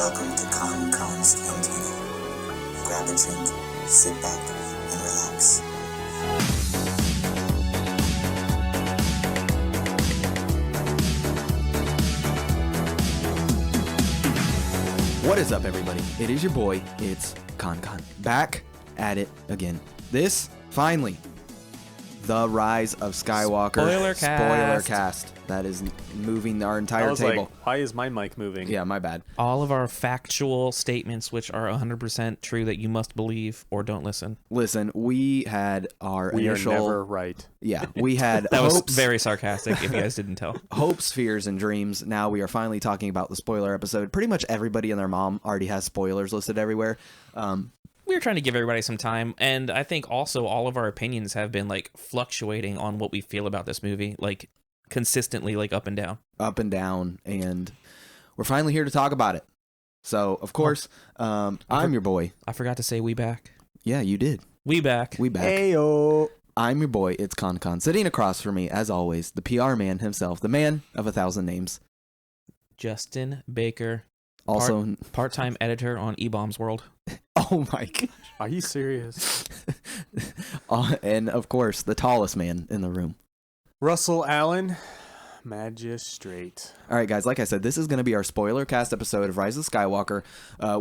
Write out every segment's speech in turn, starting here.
Welcome to KonKon's Cantina. Grab a drink, sit back, and relax. What is up, everybody? It is your boy, it's KonKon. Back at it again. This, finally, the rise of Skywalker. Spoiler cast. That is moving our entire table. Like, why is my mic moving? Yeah, my bad. All of our factual statements, which are 100% true, that you must believe or don't listen. Listen, we had our initial... We are never right. Yeah, we had That hopes, was very sarcastic, if you guys didn't tell. hopes, fears, and dreams. Now we are finally talking about the spoiler episode. Pretty much everybody and their mom already has spoilers listed everywhere. We were trying to give everybody some time, and I think also all of our opinions have been like fluctuating on what we feel about this movie, like consistently, like up and down. Up and down, and we're finally here to talk about it. So, of course, I'm your boy. I forgot to say we back. Yeah, you did. We back. We back. Heyo. I'm your boy, it's KonKon. Sitting across from me, as always, the PR man himself, the man of 1,000 names. Justin Baker, Also, part-time editor on E-Bombs World. oh my gosh. Are you serious? And, of course, the tallest man in the room. Russell Allen, Magistrate. All right, guys, like I said, this is going to be our spoiler cast episode of Rise of Skywalker.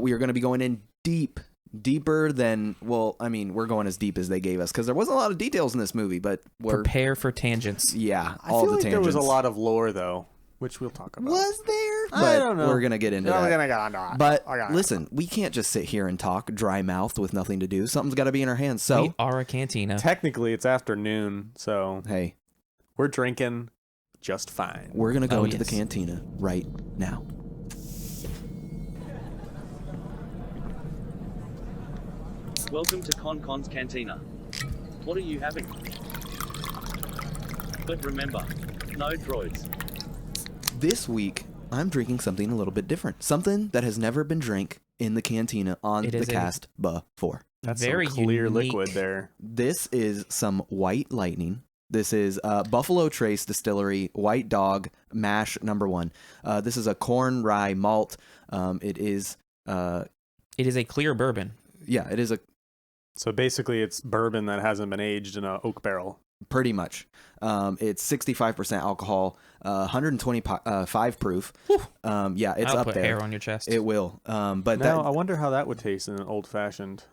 We are going to be going in deeper than, well, I mean, we're going as deep as they gave us because there wasn't a lot of details in this movie, but we're... Prepare for tangents. Yeah, I all feel the like tangents. there was a lot of lore, though, which we'll talk about. Was there? I But don't know. we're going to get into that. We're gonna get on that. But listen, we can't just sit here and talk dry-mouthed with nothing to do. Something's got to be in our hands. So, We are a cantina. Technically, it's afternoon, so hey, we're drinking just fine. we're going to go Oh, into the yes. cantina right now. Welcome to KonKon's Cantina. What are you having? But remember, no droids. This week, I'm drinking something a little bit different. Something that has never been drank in the cantina on It the is a- cast before. That's very some clear unique. liquid there. This is some White Lightning. This is Buffalo Trace Distillery White Dog Mash #1. This is a corn rye malt. It is a clear bourbon. yeah, it is a So basically, it's bourbon that hasn't been aged in an oak barrel. pretty much. It's 65% alcohol, 125 proof. Yeah, it's I'll up put there. hair on your chest. It will. But Now, I that wonder how that would taste in an old-fashioned.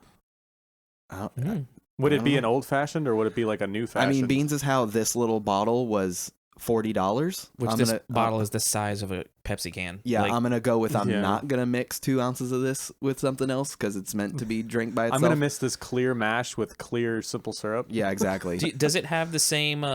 Mm. Would it be Oh. an old-fashioned, or would it be like a I new-fashioned? mean, beans is how this little bottle was $40. Which this bottle is the size of a Pepsi can. Yeah, Like, I'm gonna go with. I'm Yeah. not gonna mix 2 ounces of this with something else because it's meant to be drank by itself. I'm gonna miss this clear mash with clear simple syrup. Yeah, exactly. does it have the same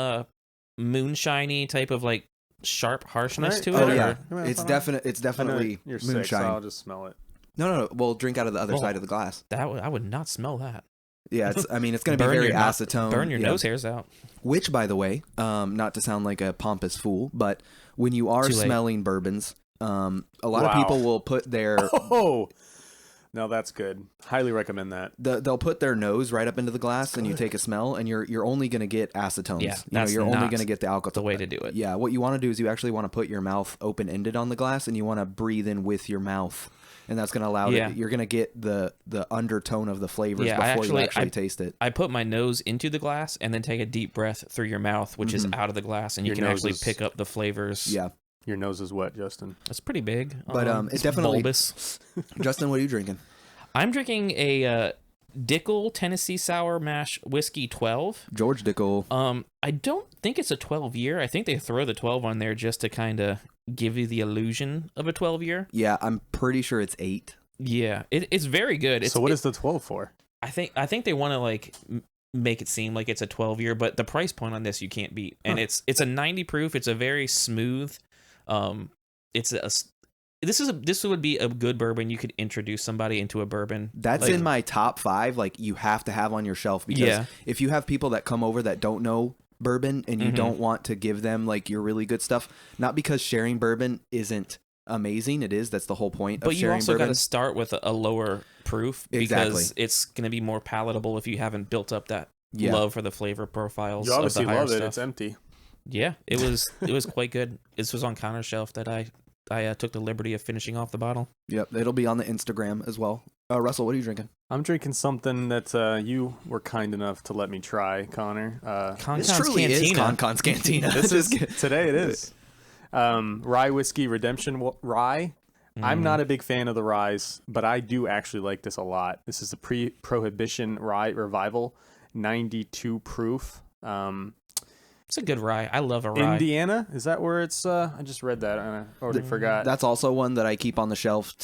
moonshiny type of like sharp harshness Right. to it? Oh or- yeah, Come on, it's come on. definite. It's I know definitely you're sick, so moonshine. I'll just smell it. No. We'll drink out of the other Oh. side of the glass. I would not smell that. Yeah, it's. I mean, it's gonna be Burn very your nose- acetone. Burn your yeah. nose hairs out. Which, by the way, not to sound like a pompous fool, but when you are Too late. smelling bourbons, a lot of Wow. people will put their Oh, no, that's good. Highly recommend that. they'll put their nose right up into the glass, and you take a smell, and you're only gonna get acetones. Yeah, you know, that's you're only not gonna get the alcohol. the way to do it. Yeah, what you want to do is you actually want to put your mouth open ended on the glass, and you want to breathe in with your mouth, and that's gonna allow Yeah. you're gonna get the undertone of the flavors Yeah, before you I actually taste it. I put my nose into the glass and then take a deep breath through your mouth, which is out of the glass, and you Your can nose actually is- pick up the flavors. Yeah, Your nose is wet, Justin. It's pretty big. But, it it's definitely- bulbous. Justin, what are you drinking? I'm drinking a Dickel Tennessee Sour Mash Whiskey 12. George Dickel. I don't think it's a 12 year. I think they throw the 12 on there just to kind of give you the illusion of a 12 year. Yeah, I'm pretty sure it's 8. Yeah, it's very good. So what is the 12 for? I think they want to like make it seem like it's a 12 year, but the price point on this you can't beat. And it's a 90 proof. It's a very smooth. This would be a good bourbon. You could introduce somebody into a bourbon. That's Like, in my top 5. Like, you have to have on your shelf because Yeah. if you have people that come over that don't know bourbon and you don't want to give them like your really good stuff, not because sharing bourbon isn't amazing. It is. That's the whole point of But you sharing also got bourbon. to start with a lower proof because Exactly. it's going to be more palatable if you haven't built up that Yeah. love for the flavor profiles. You obviously of the higher love it. stuff. It's empty. Yeah, it was quite good. This was on counter shelf that I I took the liberty of finishing off the bottle. Yep, it'll be on the Instagram as well. Russell, what are you drinking? I'm drinking something that you were kind enough to let me try, Connor. KonKon's This truly is Cantina. KonKon's Cantina. Today it is. Rye Whiskey Redemption Rye. I'm not a big fan of the ryes, but I do actually like this a lot. This is a pre-prohibition rye revival, 92 proof. It's a good rye. I love a rye. Indiana, is that where it's? I just read that and I already forgot. That's also one that I keep on the shelf,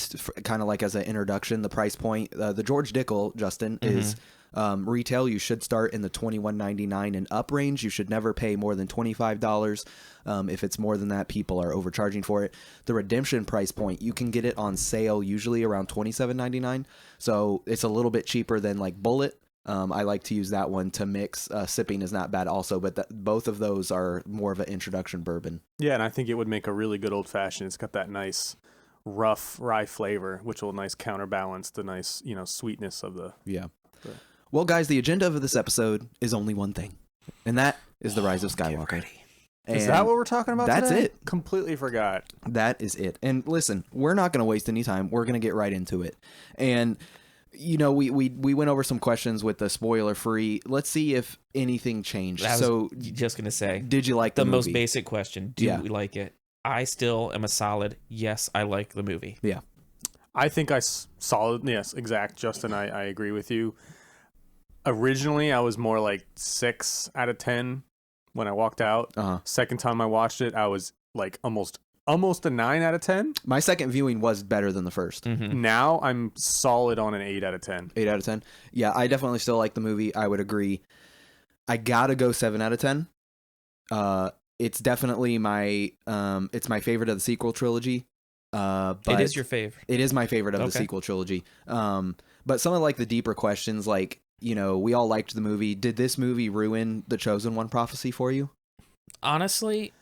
kind of like as an introduction. The price point, the George Dickel, Justin, is retail. You should start in the $21.99 and up range. You should never pay more than $25. If it's more than that, people are overcharging for it. The redemption price point, you can get it on sale usually around $27.99. So it's a little bit cheaper than like Bullet. I like to use that one to mix. Sipping is not bad also, but both of those are more of an introduction bourbon. Yeah, and I think it would make a really good old fashioned. It's got that nice rough rye flavor, which will nice counterbalance the nice, sweetness of the. Yeah. Well, guys, the agenda of this episode is only one thing, and that is the Rise of Skywalker. Is that what we're talking about That's today? it. Completely forgot. That is it. And listen, we're not going to waste any time. We're going to get right into it. And we went over some questions with the spoiler free. Let's see if anything changed. So just gonna say, did you like the movie? most basic question? Do we like it? I still am a solid yes. I like the movie. Yeah, I think solid. Yes, exact. Justin, I agree with you. Originally, I was more like 6 out of 10 when I walked out. Second time I watched it, I was like almost a 9 out of 10. My second viewing was better than the first. Now I'm solid on an 8 out of 10. 8 out of 10. Yeah, I definitely still like the movie. I would agree. I gotta go 7 out of 10. It's definitely my favorite of the sequel trilogy. But it is your favorite. It is my favorite of the sequel trilogy. But some of like the deeper questions, like, we all liked the movie. Did this movie ruin the Chosen One prophecy for you? Honestly,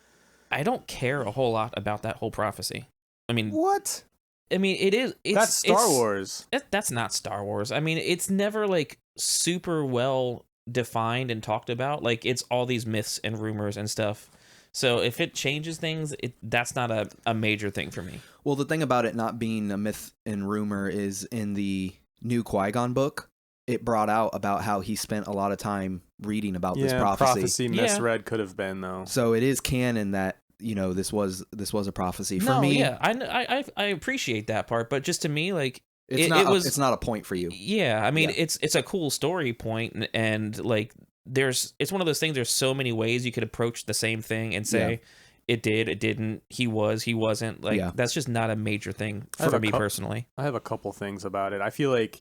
I don't care a whole lot about that whole prophecy. I mean, what? I mean, that's Star Wars. That's not Star Wars. I mean, it's never like super well defined and talked about. Like, it's all these myths and rumors and stuff. So if it changes things, that's not a major thing for me. Well, the thing about it not being a myth and rumor is in the new Qui-Gon book, it brought out about how he spent a lot of time reading about this prophecy. Misread could have been, though. So it is canon that this was a prophecy for me. Yeah, I appreciate that part, but just to me, like it's not a point for you. Yeah, I mean it's a cool story point, and like it's one of those things. There's so many ways you could approach the same thing and say it did, it didn't, he wasn't. Like that's just not a major thing for me personally. I have a couple things about it. I feel like,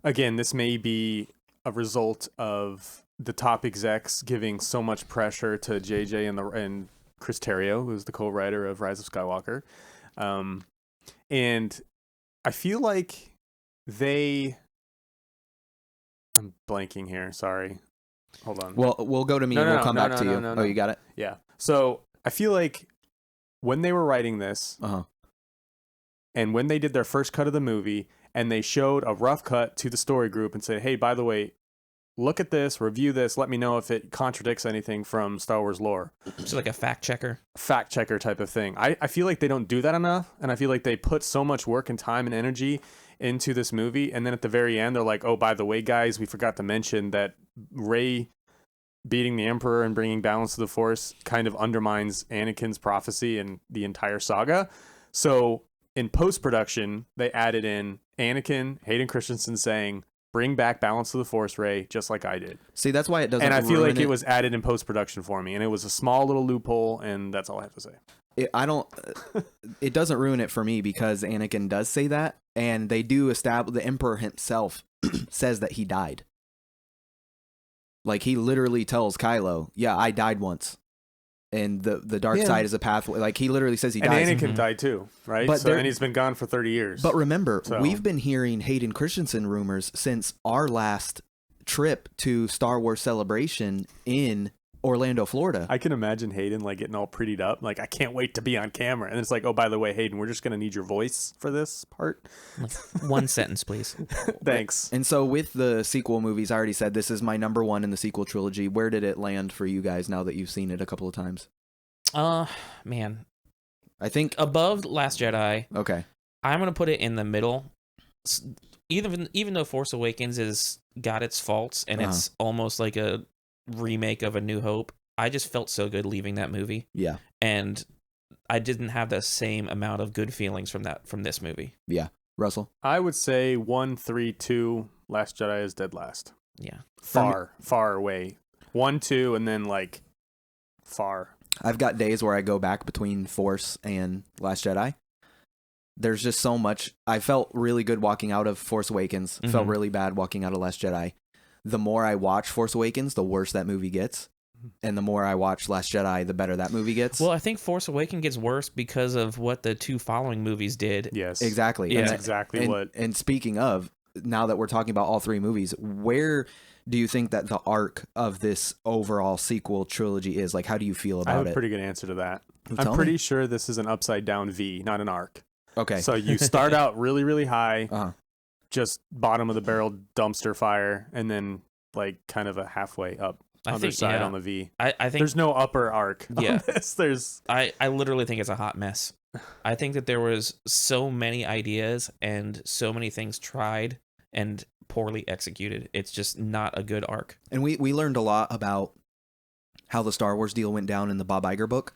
again, this may be a result of the top execs giving so much pressure to JJ and Chris Terrio, who's the co-writer of Rise of Skywalker. And I feel like I'm blanking here. Sorry. Hold on. Well, we'll go to me and we'll come back to you. Oh, you got it? Yeah. So I feel like when they were writing this and when they did their first cut of the movie, and they showed a rough cut to the story group and said, hey, by the way, look at this, review this, let me know if it contradicts anything from Star Wars lore. So like a fact checker type of thing. I feel like they don't do that enough, and I feel like they put so much work and time and energy into this movie, and then at the very end, they're like, oh, by the way, guys, we forgot to mention that Rey beating the Emperor and bringing balance to the Force kind of undermines Anakin's prophecy and the entire saga. So in post-production, they added in Anakin, Hayden Christensen saying, bring back balance to the Force, Rey, just like I did. See, that's why it doesn't. And I feel like it was added in post-production for me, and it was a small little loophole, and that's all I have to say. It doesn't ruin it for me because Anakin does say that, and they do establish, the Emperor himself says that he died. Like, he literally tells Kylo, yeah, I died once. And the dark side is a pathway. Like, he literally says he dies. And Anakin died too, right? And he's been gone for 30 years. But remember, we've been hearing Hayden Christensen rumors since our last trip to Star Wars Celebration in Orlando, Florida. I can imagine Hayden like getting all prettied up. Like, I can't wait to be on camera. And it's like, oh, by the way, Hayden, we're just going to need your voice for this part. One sentence, please. Thanks. And so with the sequel movies, I already said this is my number one in the sequel trilogy. Where did it land for you guys now that you've seen it a couple of times? Man, I think above Last Jedi. Okay. I'm gonna put it in the middle. Even though Force Awakens is got its faults and it's almost like a remake of A New Hope, I just felt so good leaving that movie. Yeah. And I didn't have the same amount of good feelings from this movie. Yeah. Russell? I would say 1, 3, 2, Last Jedi is dead last. Yeah. Far away. 1, 2, and then like far. I've got days where I go back between Force and Last Jedi. There's just so much. I felt really good walking out of Force Awakens. Felt really bad walking out of Last Jedi. The more I watch Force Awakens, the worse that movie gets. And the more I watch Last Jedi, the better that movie gets. Well, I think Force Awakens gets worse because of what the 2 following movies did. Yes. Exactly. That's And exactly what. And speaking of, now that we're talking about all 3 movies, where do you think that the arc of this overall sequel trilogy is? Like, how do you feel about it? I have a pretty good answer to that. Tell I'm pretty me. sure this is an upside down V, not an arc. Okay. So you start out really, really high, just bottom of the barrel dumpster fire, and then like kind of a halfway up other side on the V. I think there's no upper arc. Yeah. On this. I literally think it's a hot mess. I think that there was so many ideas and so many things tried and poorly executed. It's just not a good arc. And we learned a lot about how the Star Wars deal went down in the Bob Iger book.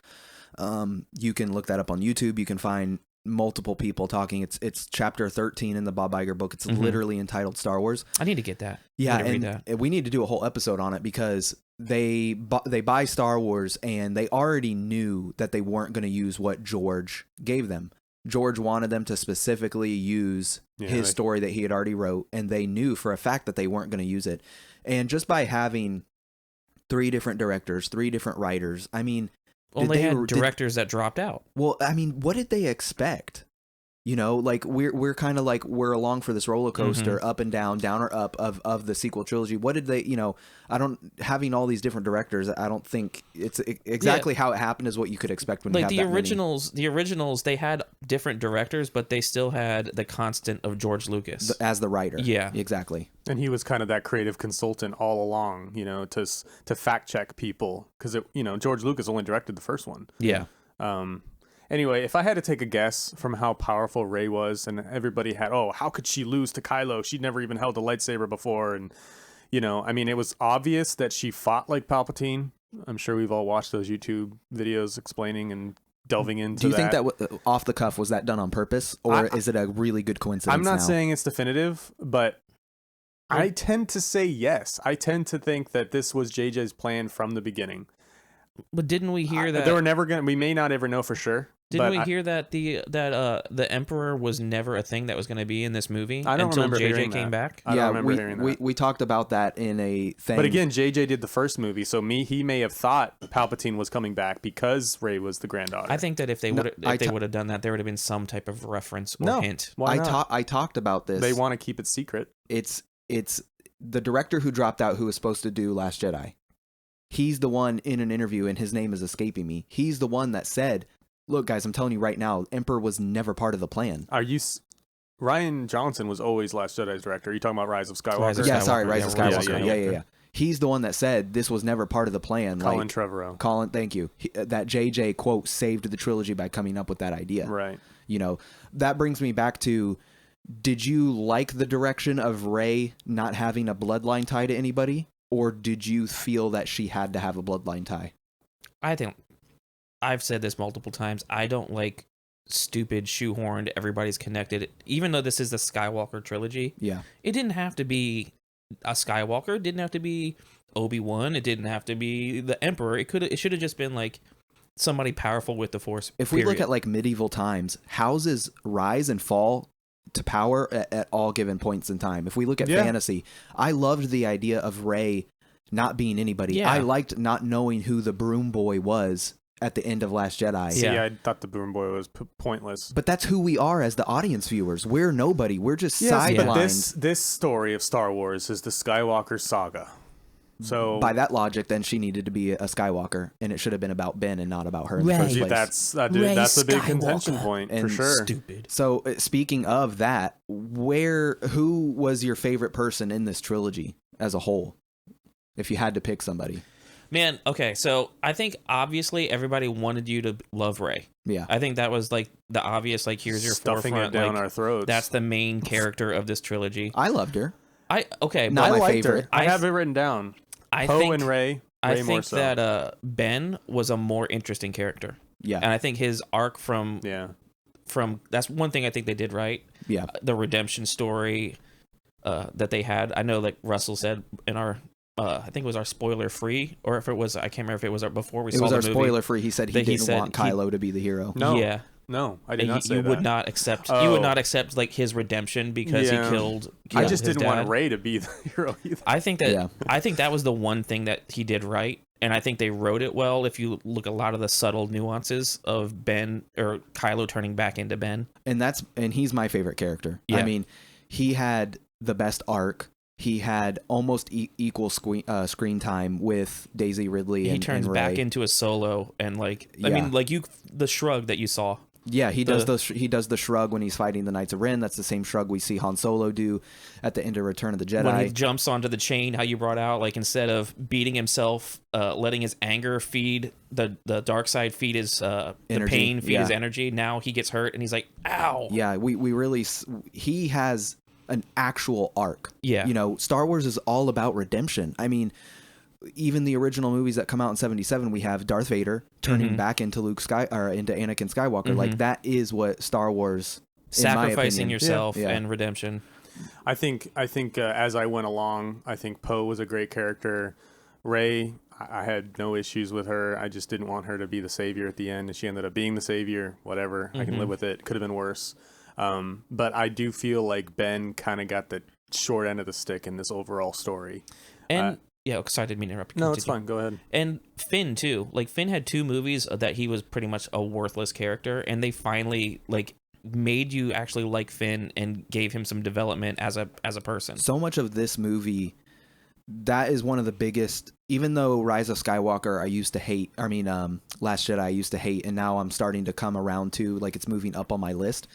You can look that up on YouTube. You can find multiple people talking. It's chapter 13 in the Bob Iger book. It's literally entitled Star Wars. I need to get that. Yeah, and we need to do a whole episode on it because they buy Star Wars and they already knew that they weren't going to use what George gave them. George wanted them to specifically use his story that he had already wrote, and they knew for a fact that they weren't going to use it. And just by having 3 different directors, 3 different writers, I mean, they had directors that dropped out. Well, I mean, what did they expect? You know, like we're kind of like we're along for this roller coaster, up and down, down or up of the sequel trilogy. What did they? You know, having all these different directors. I don't think it's exactly how it happened is what you could expect when you have the that originals. Many. The originals they had different directors, but they still had the constant of George Lucas as the writer. Yeah, exactly. And he was kind of that creative consultant all along, you know, to fact check people because George Lucas only directed the first one. Yeah. Anyway, if I had to take a guess from how powerful Rey was, and everybody had, how could she lose to Kylo? She'd never even held a lightsaber before, and I mean, it was obvious that she fought like Palpatine. I'm sure we've all watched those YouTube videos explaining and delving into. Do you think that off the cuff was that done on purpose, or is it a really good coincidence? I'm not saying it's definitive, but I tend to say yes. I tend to think that this was JJ's plan from the beginning. But didn't we hear that they were never gonna? We may not ever know for sure. Didn't we hear that the Emperor was never a thing that was going to be in this movie? I don't remember JJ hearing came back. I don't remember hearing that. We talked about that in a thing. But again, JJ did the first movie, so he may have thought Palpatine was coming back because Rey was the granddaughter. I think that if they would have done that, there would have been some type of reference or hint. Why not? I talked about this. They want to keep it secret. It's the director who dropped out who was supposed to do Last Jedi. He's the one in an interview, and his name is escaping me. He's the one that said, look, guys, I'm telling you right now, Emperor was never part of the plan. Rian Johnson was always Last Jedi's director. Are you talking about Rise of Skywalker? Rise of Skywalker. Yeah. He's the one that said this was never part of the plan. Colin Trevorrow. Colin, thank you. That JJ, quote, saved the trilogy by coming up with that idea. Right. That brings me back to, did you like the direction of Rey not having a bloodline tie to anybody? Or did you feel that she had to have a bloodline tie? I think I've said this multiple times. I don't like stupid shoehorned everybody's connected. Even though this is the Skywalker trilogy, it didn't have to be a Skywalker. It didn't have to be Obi-Wan. It didn't have to be the Emperor. It should have just been like somebody powerful with the Force. If we look at like medieval times, houses rise and fall to power at all given points in time. If we look at fantasy, I loved the idea of Rey not being anybody. Yeah. I liked not knowing who the broom boy was at the end of Last Jedi. See, I thought the broom boy was pointless. But that's who we are as the audience viewers. We're nobody. We're just sidelined. But this story of Star Wars is the Skywalker Saga. So by that logic, then she needed to be a Skywalker, and it should have been about Ben and not about her in the first place. That's a big contention point for sure. Stupid. So speaking of that, who was your favorite person in this trilogy as a whole, if you had to pick somebody? Man, okay, so I think obviously everybody wanted you to love Rey. Yeah. I think that was like the obvious, like, here's your Stuffing forefront, it down like, our throats. that's the main character of this trilogy. I loved her. Not my liked favorite. her. I have it written down. Poe and Rey. I Rey more think so. that Ben was a more interesting character. Yeah. And I think his arc from that's one thing I think they did right. Yeah. The redemption story that they had. I know, like Russell said in our I think it was our spoiler free, or if it was, I can't remember if it was before we saw the movie. It was our spoiler free. He said he didn't want Kylo to be the hero. No. Yeah. No, I did not say that. You would not accept. You would not accept like his redemption because he killed. I just his didn't dad. want Rey to be the hero either. I think that. I think that was the one thing that he did right, and I think they wrote it well. If you look at a lot of the subtle nuances of Ben or Kylo turning back into Ben, and he's my favorite character. Yeah. I mean, he had the best arc. He had almost equal screen time with Daisy Ridley. He turns and Rey. back into a Solo, and like I mean, like the shrug that you saw. Yeah, he does the shrug when he's fighting the Knights of Ren. That's the same shrug we see Han Solo do at the end of Return of the Jedi. When he jumps onto the chain, how you brought out, like, instead of beating himself, letting his anger feed the dark side, feed his the pain, feed his energy. Now he gets hurt and he's like, ow. Yeah, we really he has an actual arc. Yeah, you know, Star Wars is all about redemption. I mean, even the original movies that come out in 77, we have Darth Vader turning back into into Anakin Skywalker. Like, that is what Star Wars, sacrificing yourself and redemption. I think as I went along, I think Poe was a great character. Rey, I had no issues with her. I just didn't want her to be the savior at the end, and she ended up being the savior. Whatever, I can live with it. Could have been worse. But I do feel like Ben kind of got the short end of the stick in this overall story. And yeah, because I didn't mean to interrupt. No, it's fine. Go ahead. And Finn too. Like, Finn had 2 movies that he was pretty much a worthless character, and they finally like made you actually like Finn and gave him some development as a person. So much of this movie, that is one of the biggest. Even though Rise of Skywalker I used to hate, Last Jedi I used to hate, and now I'm starting to come around to, like, it's moving up on my list.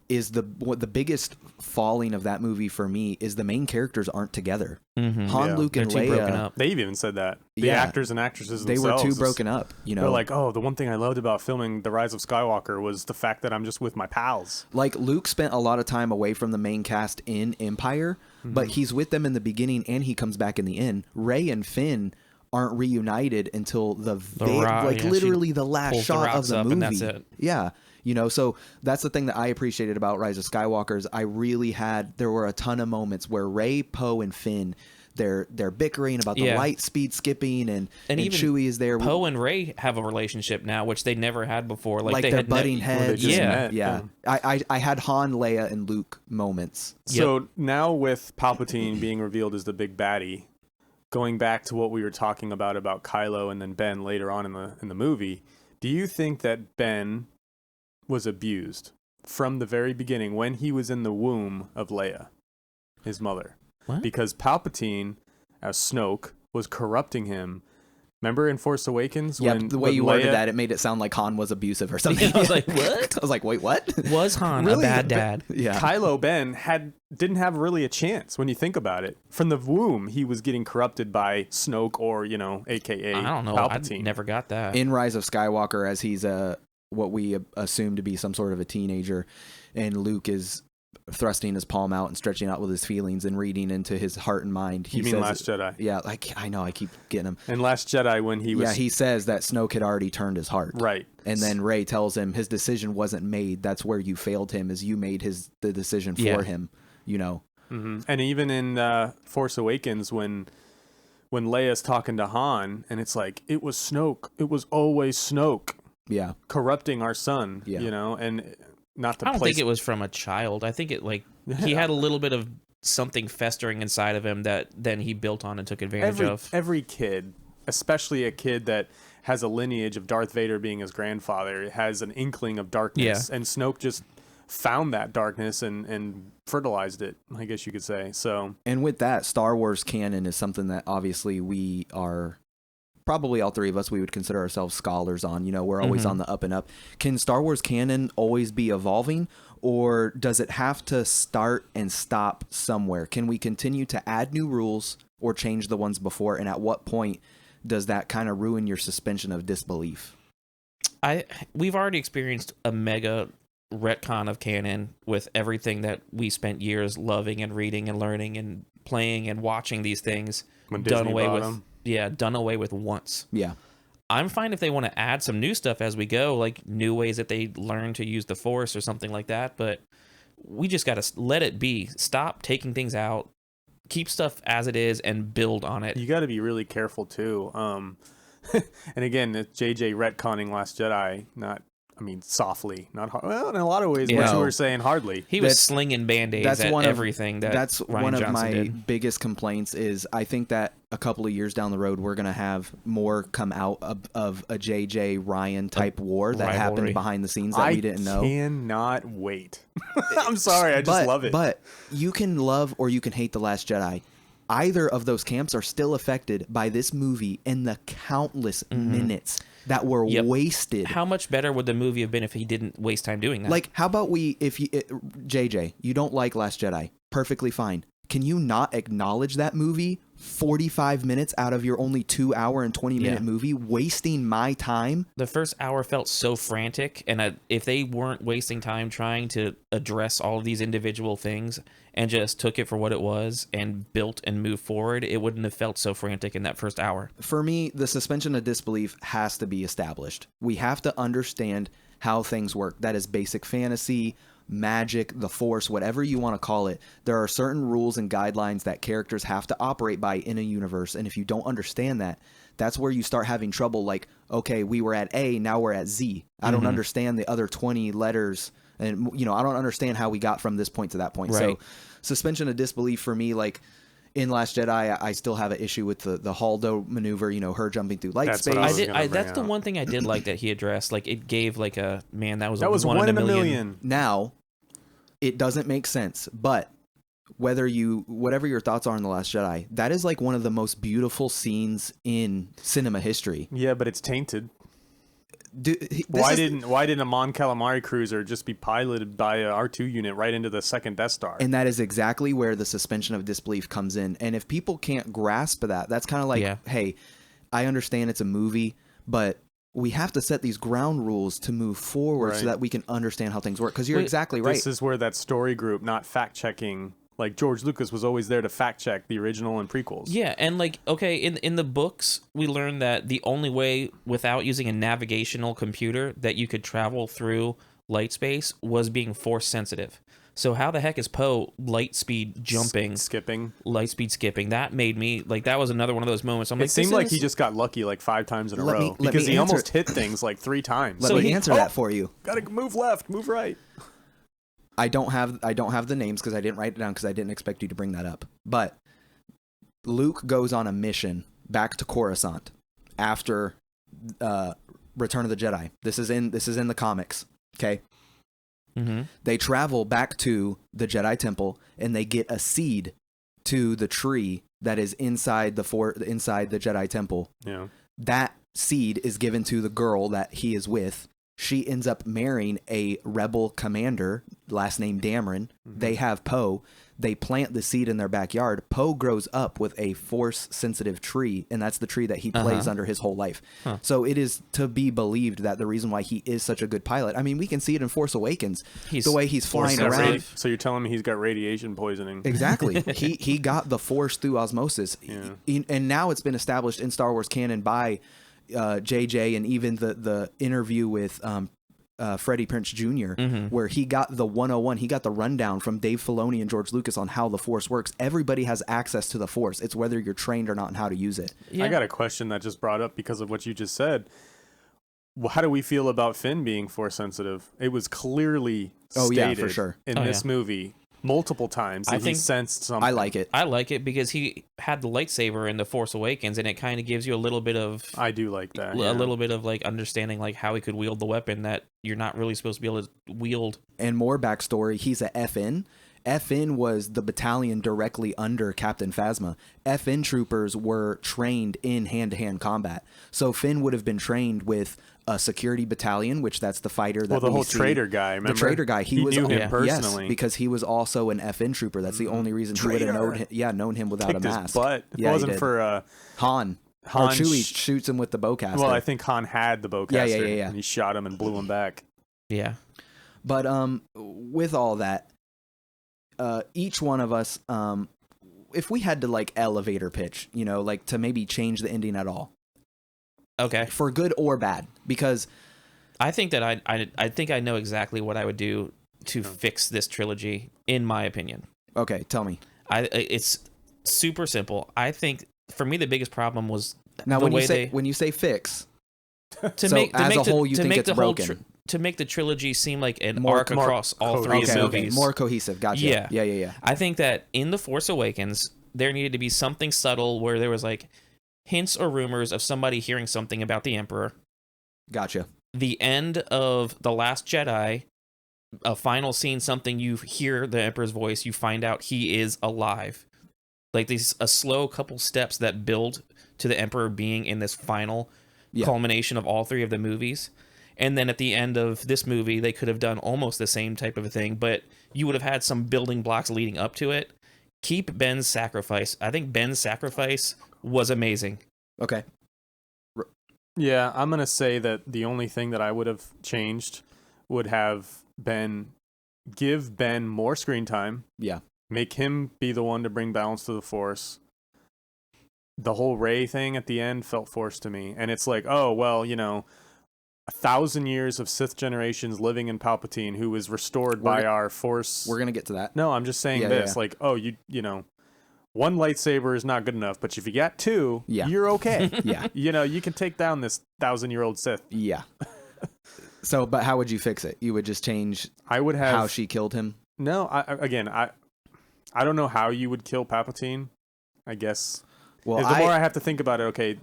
Is the biggest falling of that movie for me is the main characters aren't together. Han, Luke, and They're too broken Leia. up. They even said that. The actors and actresses they themselves. were too broken up. You know, they're like, oh, the one thing I loved about filming The Rise of Skywalker was the fact that I'm just with my pals. Like, Luke spent a lot of time away from the main cast in Empire, but he's with them in the beginning and he comes back in the end. Rey and Finn aren't reunited until literally the last shot of the movie. And that's it. Yeah. You know, so that's the thing that I appreciated about Rise of Skywalker. There were a ton of moments where Rey, Poe, and Finn, they're bickering about the light speed skipping, and even Chewie is there. Poe and Rey have a relationship now, which they never had before. Like they they're had butting heads. Yeah. I had Han, Leia, and Luke moments. So now with Palpatine being revealed as the big baddie, going back to what we were talking about Kylo and then Ben later on in the movie, do you think that Ben was abused from the very beginning when he was in the womb of Leia, his mother? What? Because Palpatine, as Snoke, was corrupting him. Remember in Force Awakens? Yeah, when, the way when you Leia, worded that, it made it sound like Han was abusive or something. I was like, what? I was like, wait, what? Was Han Really? a bad dad? Yeah. Kylo Ben didn't have really a chance when you think about it. From the womb, he was getting corrupted by Snoke, or, AKA I don't know. Palpatine. I never got that. In Rise of Skywalker, as he's what we assume to be some sort of a teenager, and Luke is thrusting his palm out and stretching out with his feelings and reading into his heart and mind. You mean Last Jedi? Yeah, I know, I keep getting him. In Last Jedi, when he was... Yeah, he says that Snoke had already turned his heart. Right. And then Rey tells him his decision wasn't made. That's where you failed him, is you made the decision for him, Mm-hmm. And even in Force Awakens, when Leia's talking to Han, and it's like, it was Snoke. It was always Snoke. Yeah. Corrupting our son, Yeah. And not to I don't think it was from a child. I think he had a little bit of something festering inside of him that then he built on and took advantage of. Every kid, especially a kid that has a lineage of Darth Vader being his grandfather, has an inkling of darkness. Yeah. And Snoke just found that darkness and fertilized it, I guess you could say. So, and with that, Star Wars canon is something that obviously we are... Probably all three of us, we would consider ourselves scholars on. We're always on the up and up. Can Star Wars canon always be evolving, or does it have to start and stop somewhere? Can we continue to add new rules or change the ones before? And at what point does that kind of ruin your suspension of disbelief? We've already experienced a mega retcon of canon with everything that we spent years loving and reading and learning and playing and watching these things When done Disney away bought with. 'em. Yeah, done away with once. Yeah. I'm fine if they want to add some new stuff as we go, like new ways that they learn to use the Force or something like that. But we just got to let it be. Stop taking things out. Keep stuff as it is and build on it. You got to be really careful too. And again, it's JJ retconning Last Jedi, softly, not hard. Well, in a lot of ways, what you were saying, hardly. He was slinging band-aids at everything that that's Rian one of Johnson my did. biggest complaints is I think that a couple of years down the road we're going to have more come out of a JJ Ryan type war that rivalry. happened behind the scenes that we didn't know. I cannot wait. I'm sorry, I just love it. But you can love or you can hate The Last Jedi. Either of those camps are still affected by this movie and the countless minutes that were wasted. How much better would the movie have been if he didn't waste time doing that? Like, how about JJ, you don't like Last Jedi. Perfectly fine. Can you not acknowledge that movie 45 minutes out of your only 2 hour and 20-minute movie, wasting my time? The first hour felt so frantic, and if they weren't wasting time trying to address all of these individual things and just took it for what it was and built and moved forward, it wouldn't have felt so frantic in that first hour. For me, the suspension of disbelief has to be established. We have to understand how things work. That is basic fantasy, magic, the Force, whatever you want to call it. There are certain rules and guidelines that characters have to operate by in a universe, and if you don't understand that, that's where you start having trouble. Like, okay, we were at A, now we're at Z. I don't understand the other 20 letters, and I don't understand how we got from this point to that point. Right. So suspension of disbelief for me, like in Last Jedi, I still have an issue with the Haldo maneuver, her jumping through light That's space. what I was That's the out. one thing I did like that he addressed. Like, it gave like that was one in a million. Now, it doesn't make sense, but whatever your thoughts are on The Last Jedi, that is like one of the most beautiful scenes in cinema history. Yeah, but it's tainted. Why didn't a Mon Calamari cruiser just be piloted by a R2 unit right into the second Death Star? And that is exactly where the suspension of disbelief comes in. And if people can't grasp that, that's kind of like, hey, I understand it's a movie, but we have to set these ground rules to move forward so that we can understand how things work. Because you're exactly right. This is where that story group, not fact-checking, like George Lucas was always there to fact-check the original and prequels. Yeah, and like, okay, in the books, we learned that the only way without using a navigational computer that you could travel through light space was being force sensitive. So how the heck is Poe light speed jumping, light speed skipping? That made me like, that was another one of those moments. I'm like, it seemed like he just got lucky like 5 times in a row because he almost hit things like 3 times. Let me answer that for you. Gotta move left, move right. I don't have the names because I didn't write it down because I didn't expect you to bring that up. But Luke goes on a mission back to Coruscant after Return of the Jedi. This is in the comics. Okay. Mm-hmm. They travel back to the Jedi Temple and they get a seed to the tree that is inside the Jedi Temple. Yeah. That seed is given to the girl that he is with. She ends up marrying a rebel commander, last name Dameron. Mm-hmm. They have Poe. They plant the seed in their backyard. Poe grows up with a force-sensitive tree, and that's the tree that he plays under his whole life. Huh. So it is to be believed that the reason why he is such a good pilot, I mean, we can see it in Force Awakens, the way he's flying around. So you're telling me he's got radiation poisoning. Exactly. he got the Force through osmosis. Yeah. And now it's been established in Star Wars canon by JJ and even the interview with Freddie Prinze Jr., where he got the 101, he got the rundown from Dave Filoni and George Lucas on how the Force works. Everybody has access to the Force. It's whether you're trained or not and how to use it. Yeah. I got a question that just brought up because of what you just said. How do we feel about Finn being Force sensitive? It was clearly stated for sure. in this movie multiple times that he sensed something. I like it. I like it because he had the lightsaber in The Force Awakens, and it kind of gives you a little bit of... I do like that. A little bit of like understanding like how he could wield the weapon that you're not really supposed to be able to wield. And more backstory, he's a FN. FN was the battalion directly under Captain Phasma. FN troopers were trained in hand-to-hand combat. So Finn would have been trained with a security battalion, which that's the fighter that the whole traitor guy, remember? The traitor guy. He knew him personally. Yes, because he was also an FN trooper. That's the only reason he would have known him without a mask. His butt. If it wasn't for Han. Han Chewie shoots him with the bowcaster. Well, I think Han had the bowcaster. Yeah. And he shot him and blew him back. Yeah. But with all that, each one of us, if we had to like elevator pitch, you know, like to maybe change the ending at all, okay, for good or bad, because I think that I think I know exactly what I would do to fix this trilogy, in my opinion. Okay, tell me. It's super simple. I think for me the biggest problem was now when you say fix. To so make as a whole, you think it's broken. To make the trilogy seem like an More arc across all three okay, movies. okay, more cohesive. Gotcha. Yeah. I think that in The Force Awakens, there needed to be something subtle where there was like hints or rumors of somebody hearing something about the Emperor. Gotcha. The end of The Last Jedi, a final scene, something you hear the Emperor's voice, you find out he is alive. Like a slow couple steps that build to the Emperor being in this final culmination of all three of the movies. And then at the end of this movie, they could have done almost the same type of a thing, but you would have had some building blocks leading up to it. Keep Ben's sacrifice. I think Ben's sacrifice was amazing. Okay. Yeah, I'm going to say that the only thing that I would have changed would have been give Ben more screen time. Yeah. Make him be the one to bring balance to the Force. The whole Rey thing at the end felt forced to me. And it's like, oh, well, you know, 1,000 years of Sith generations living in Palpatine, who was restored by our Force. We're gonna get to that. No, I'm just saying this. Like, oh, you know, one lightsaber is not good enough, but if you got two, you're okay. Yeah. You know, you can take down this 1,000-year-old Sith. Yeah. So, but how would you fix it? You would just change. I would have how she killed him. No, I don't know how you would kill Palpatine. I guess. Well, the more I have to think about it, okay.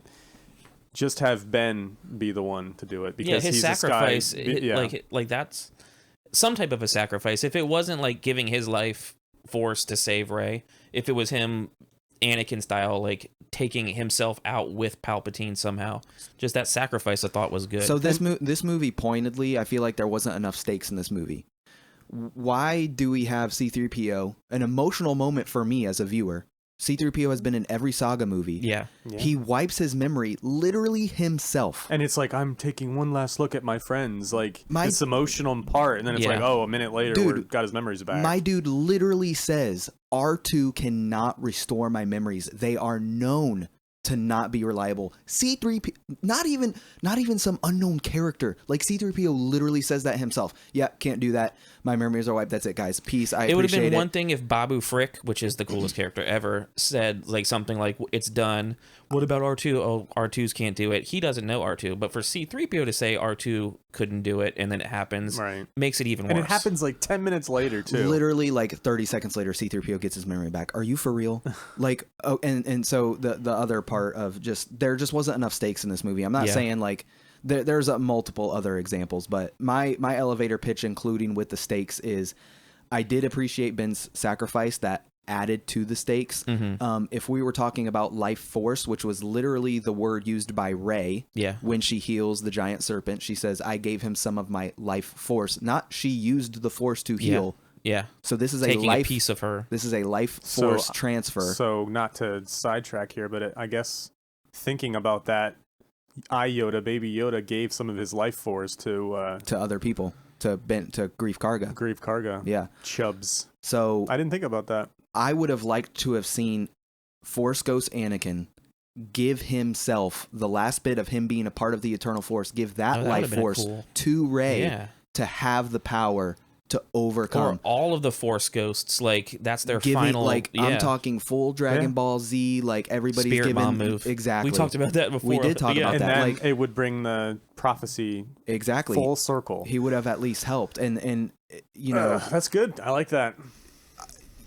Just have Ben be the one to do it because his he's sacrifice, this guy. like that's some type of a sacrifice. If it wasn't like giving his life force to save Rey, if it was him, Anakin style, like taking himself out with Palpatine somehow, just that sacrifice I thought was good. So this movie pointedly, I feel like there wasn't enough stakes in this movie. Why do we have C-3PO? An emotional moment for me as a viewer. C-3PO has been in every saga movie. Yeah. He wipes his memory literally himself. And it's like, I'm taking one last look at my friends. Like, this emotional part. And then it's like, oh, a minute later, we've got his memories back. My dude literally says, R2 cannot restore my memories. They are known to not be reliable. C-3PO, not even some unknown character. Like, C-3PO literally says that himself. Yeah, can't do that. My memories are wiped. That's it, guys. Peace. I appreciate it. It would have been one thing if Babu Frick, which is the coolest character ever, said like something like, it's done. What about R2? Oh, R2s can't do it. He doesn't know R2. But for C-3PO to say R2 couldn't do it and then it happens, makes it even worse. And it happens like 10 minutes later, too. Literally like 30 seconds later, C-3PO gets his memory back. Are you for real? Like, oh, and so the other part of there just wasn't enough stakes in this movie. I'm not saying like, there's multiple other examples, but my elevator pitch, including with the stakes, is I did appreciate Ben's sacrifice that added to the stakes. If we were talking about life force, which was literally the word used by Rey when she heals the giant serpent, she says, I gave him some of my life force. Not she used the force to heal. Yeah. So this is taking a piece of her. This is a life force transfer. So not to sidetrack here, but I guess thinking about that, Baby Yoda gave some of his life force to other people, to Grief Karga. Grief Karga. Yeah. Chubs. So I didn't think about that. I would have liked to have seen Force Ghost Anakin give himself the last bit of him being a part of the Eternal Force, give that life force to Rey to have the power to overcome. Or all of the Force ghosts, like that's their giving, final. Like I'm talking full Dragon Ball Z, like everybody's Spirit giving bomb move. Exactly. We talked about that before. We did talk about and that. then Like it would bring the prophecy full circle. He would have at least helped, and you know that's good. I like that.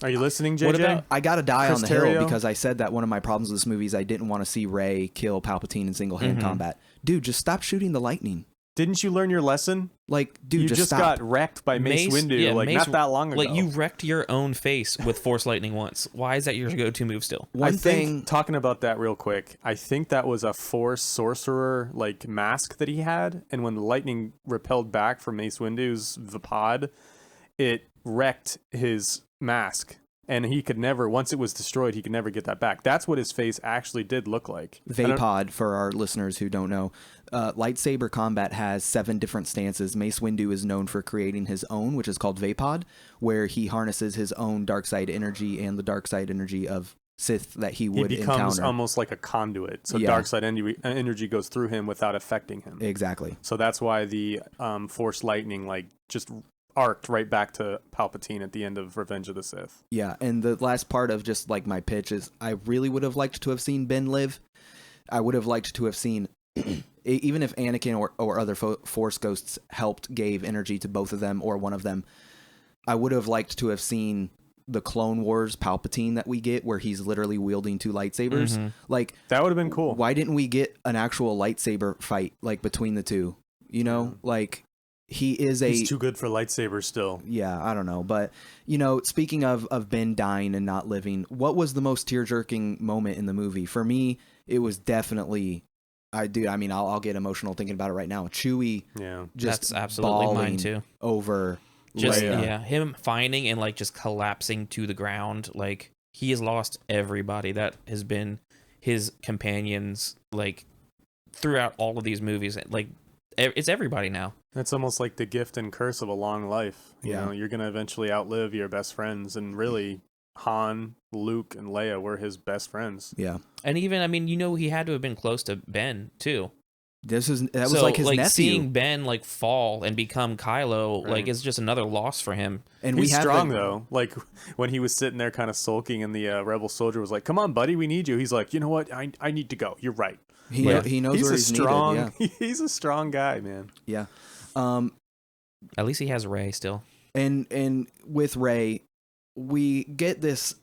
Are you listening, JJ? I got to die Chris on the hill Terrio? because I said that one of my problems with this movie is I didn't want to see Rey kill Palpatine in single hand combat. Dude, just stop shooting the lightning. Didn't you learn your lesson? Like, dude, you just stop. got wrecked by Mace Windu not that long ago. Like, you wrecked your own face with Force Lightning once. Why is that your go-to move still? One thing, talking about that real quick, I think that was a Force sorcerer like mask that he had, and when the lightning repelled back from Mace Windu's the pod, it wrecked his mask. and he could never, once it was destroyed, he could never get that back. That's what his face actually did look like. Vapod, for our listeners who don't know, lightsaber combat has 7 different stances. Mace Windu is known for creating his own, which is called Vapod, where he harnesses his own dark side energy and the dark side energy of Sith that he would He becomes encounter. almost like a conduit, so dark side energy goes through him without affecting him. Exactly. So that's why the Force lightning like just arced right back to Palpatine at the end of Revenge of the Sith. Yeah, and the last part of just like my pitch is I really would have liked to have seen Ben live. I would have liked to have seen, even if Anakin or other Force ghosts helped, gave energy to both of them or one of them, I would have liked to have seen the Clone Wars Palpatine that we get, where he's literally wielding 2 lightsabers. Mm-hmm. Like, that would have been cool. Why didn't we get an actual lightsaber fight like between the two? You know, like he's too good for lightsabers still. Yeah, I don't know, but you know, speaking of Ben dying and not living, what was the most tear-jerking moment in the movie? For me, it was definitely. I'll get emotional thinking about it right now. Chewie, just that's absolutely mine too. Over. Just Leia. Him finding and like just collapsing to the ground. Like he has lost everybody that has been his companions like throughout all of these movies. Like it's everybody now. That's almost like the gift and curse of a long life. You know, you're gonna eventually outlive your best friends, and really, Han, Luke, and Leia were his best friends. Yeah, and even he had to have been close to Ben too. That was like his nephew. Seeing Ben like fall and become Kylo, like is just another loss for him. And he's strong though. Like when he was sitting there kind of sulking, and the rebel soldier was like, "Come on, buddy, we need you." He's like, "You know what? I need to go. You're right." He knows where he's strong. needed. Yeah. He's a strong guy, man. Yeah. At least he has Rey still. And with Rey, we get this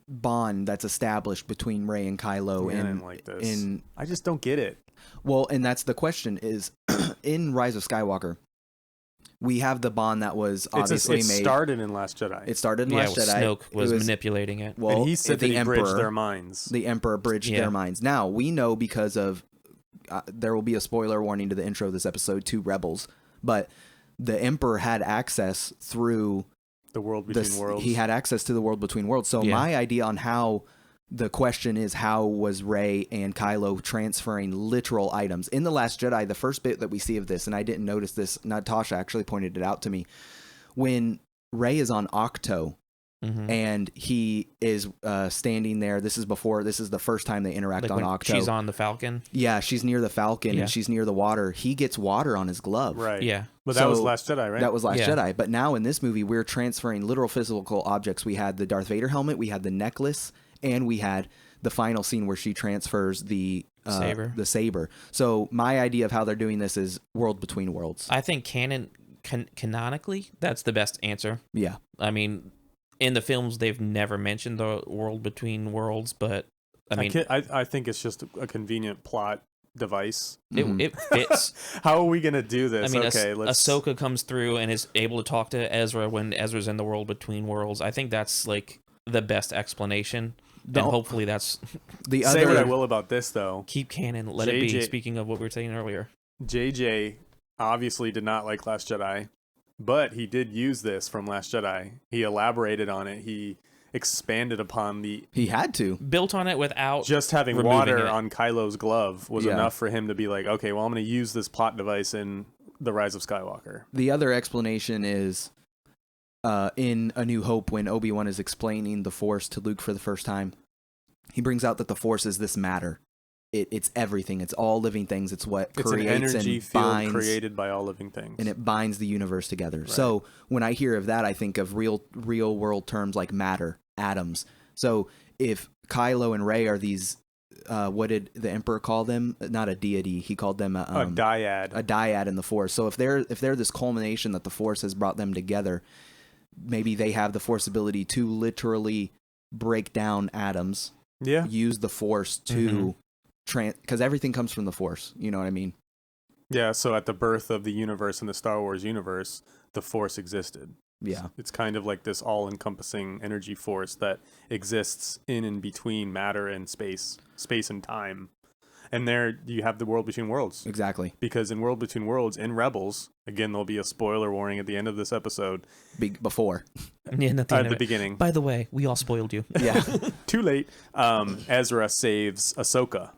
bond that's established between Rey and Kylo. Man, and like this. I just don't get it. Well, and that's the question is, in Rise of Skywalker, we have the bond that was obviously made. It started in Last Jedi. It started in Last Jedi. Snoke was manipulating it. Well, and he said that he bridged their minds. The Emperor bridged their minds. Now, we know because of, there will be a spoiler warning to the intro of this episode to Rebels, but the Emperor had access through the world between worlds. He had access to the world between worlds. So my idea on how the question is, how was Rey and Kylo transferring literal items? In The Last Jedi, the first bit that we see of this, and I didn't notice this, Natasha actually pointed it out to me, when Rey is on Octo, and he is standing there. This is the first time they interact on Octo. She's on the Falcon. Yeah, she's near the Falcon and she's near the water. He gets water on his glove. Right. Yeah. But that was Last Jedi, right? That was Last Jedi. But now in this movie, we're transferring literal physical objects. We had the Darth Vader helmet, we had the necklace, and we had the final scene where she transfers the saber. So my idea of how they're doing this is world between worlds. I think canonically, that's the best answer. Yeah. I mean, in the films, they've never mentioned the world between worlds, but I think it's just a convenient plot device. It fits. How are we gonna do this? I mean, Ahsoka comes through and is able to talk to Ezra when Ezra's in the world between worlds. I think that's like the best explanation, and hopefully that's the other. Say what I will about this, though. Keep canon, let it be. Speaking of what we were saying earlier, JJ obviously did not like Last Jedi, but he did use this from Last Jedi. He elaborated on it. He expanded upon he had to built on it without just having water on Kylo's glove was enough for him to be like, okay, well, I'm going to use this plot device in The Rise of Skywalker. The other explanation is in A New Hope, when Obi-Wan is explaining the Force to Luke for the first time, he brings out that the Force is this matter. It's everything. It's all living things. It's what creates an energy and field binds, created by all living things, and it binds the universe together. Right. So when I hear of that, I think of real world terms like matter, atoms. So if Kylo and Rey are these, what did the Emperor call them? Not a deity. He called them a dyad. A dyad in the Force. So if they're this culmination that the Force has brought them together, maybe they have the Force ability to literally break down atoms. Yeah. Use the Force to because everything comes from the Force. You know what I mean? Yeah. So at the birth of the universe in the Star Wars universe, the Force existed. Yeah. It's kind of like this all-encompassing energy force that exists in and between matter and space and time. And there you have the World Between Worlds. Exactly. Because in World Between Worlds, in Rebels, again, there'll be a spoiler warning at the end of this episode. Before. Yeah, not At the beginning. By the way, we all spoiled you. Yeah. Too late. Ezra saves Ahsoka.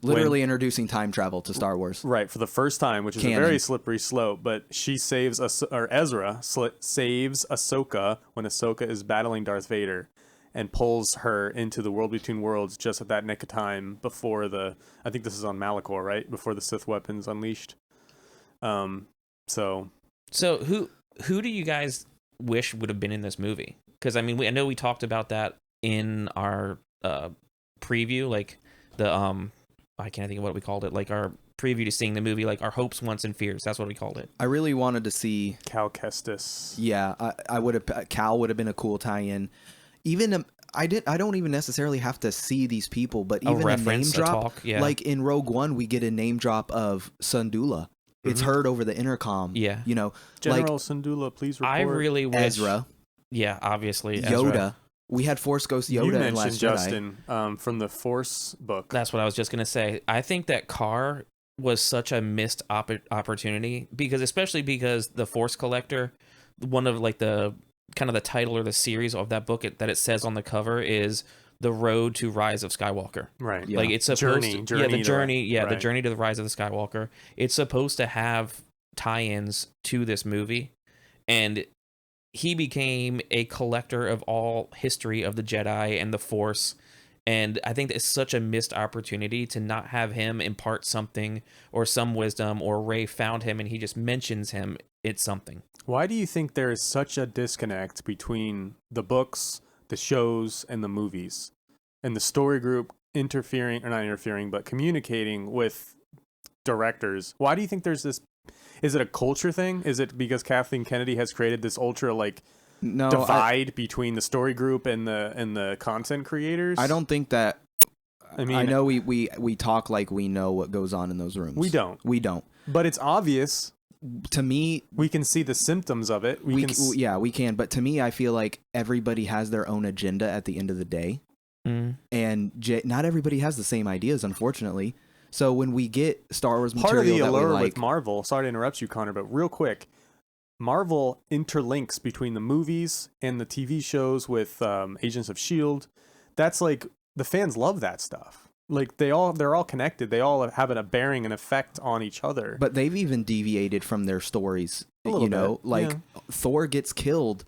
Literally introducing time travel to Star Wars. Right, for the first time, which is Canon. a very slippery slope, but Ezra saves Ahsoka when Ahsoka is battling Darth Vader and pulls her into the World Between Worlds just at that nick of time before I think this is on Malachor, right? Before the Sith weapons unleashed. So who do you guys wish would have been in this movie? Because I mean, I know we talked about that in our preview, like the I can't think of what we called it, like our preview to seeing the movie, like our hopes, wants, and fears. That's what we called it. I really wanted to see Cal Kestis. Yeah, I would have. Cal would have been a cool tie-in. Even I don't even necessarily have to see these people, but even a name drop, like in Rogue One, we get a name drop of Syndulla. It's heard over the intercom. Yeah, you know, General like, Syndulla, please report. I really wish Ezra. Yeah, obviously Yoda. Ezra. We had Force Ghost Yoda you in mentioned Last Justin Jedi. From the Force book. That's what I was just gonna say. I think that Carr was such a missed opportunity especially because the Force Collector, one of like the kind of the title or the series of that book that it says on the cover is The Road to Rise of Skywalker. Right. Yeah. Like it's supposed the journey to the rise of the Skywalker. It's supposed to have tie-ins to this movie, and he became a collector of all history of the Jedi and the Force. And I think it's such a missed opportunity to not have him impart something or some wisdom, or Rey found him and he just mentions him. It's something. Why do you think there is such a disconnect between the books, the shows, and the movies, and the story group communicating with directors? Why do you think there's this? Is it a culture thing? Is it because Kathleen Kennedy has created this ultra divide between the story group and the content creators? I don't think that. I mean, I know we talk like we know what goes on in those rooms. We don't. But it's obvious. To me, we can see the symptoms of it. We can. But to me, I feel like everybody has their own agenda at the end of the day, and not everybody has the same ideas, unfortunately. So when we get Star Wars material, part of the allure with Marvel. Sorry to interrupt you, Connor, but real quick, Marvel interlinks between the movies and the TV shows with Agents of S.H.I.E.L.D. That's like the fans love that stuff. Like they're all connected. They all have a bearing and effect on each other. But they've even deviated from their stories. Thor gets killed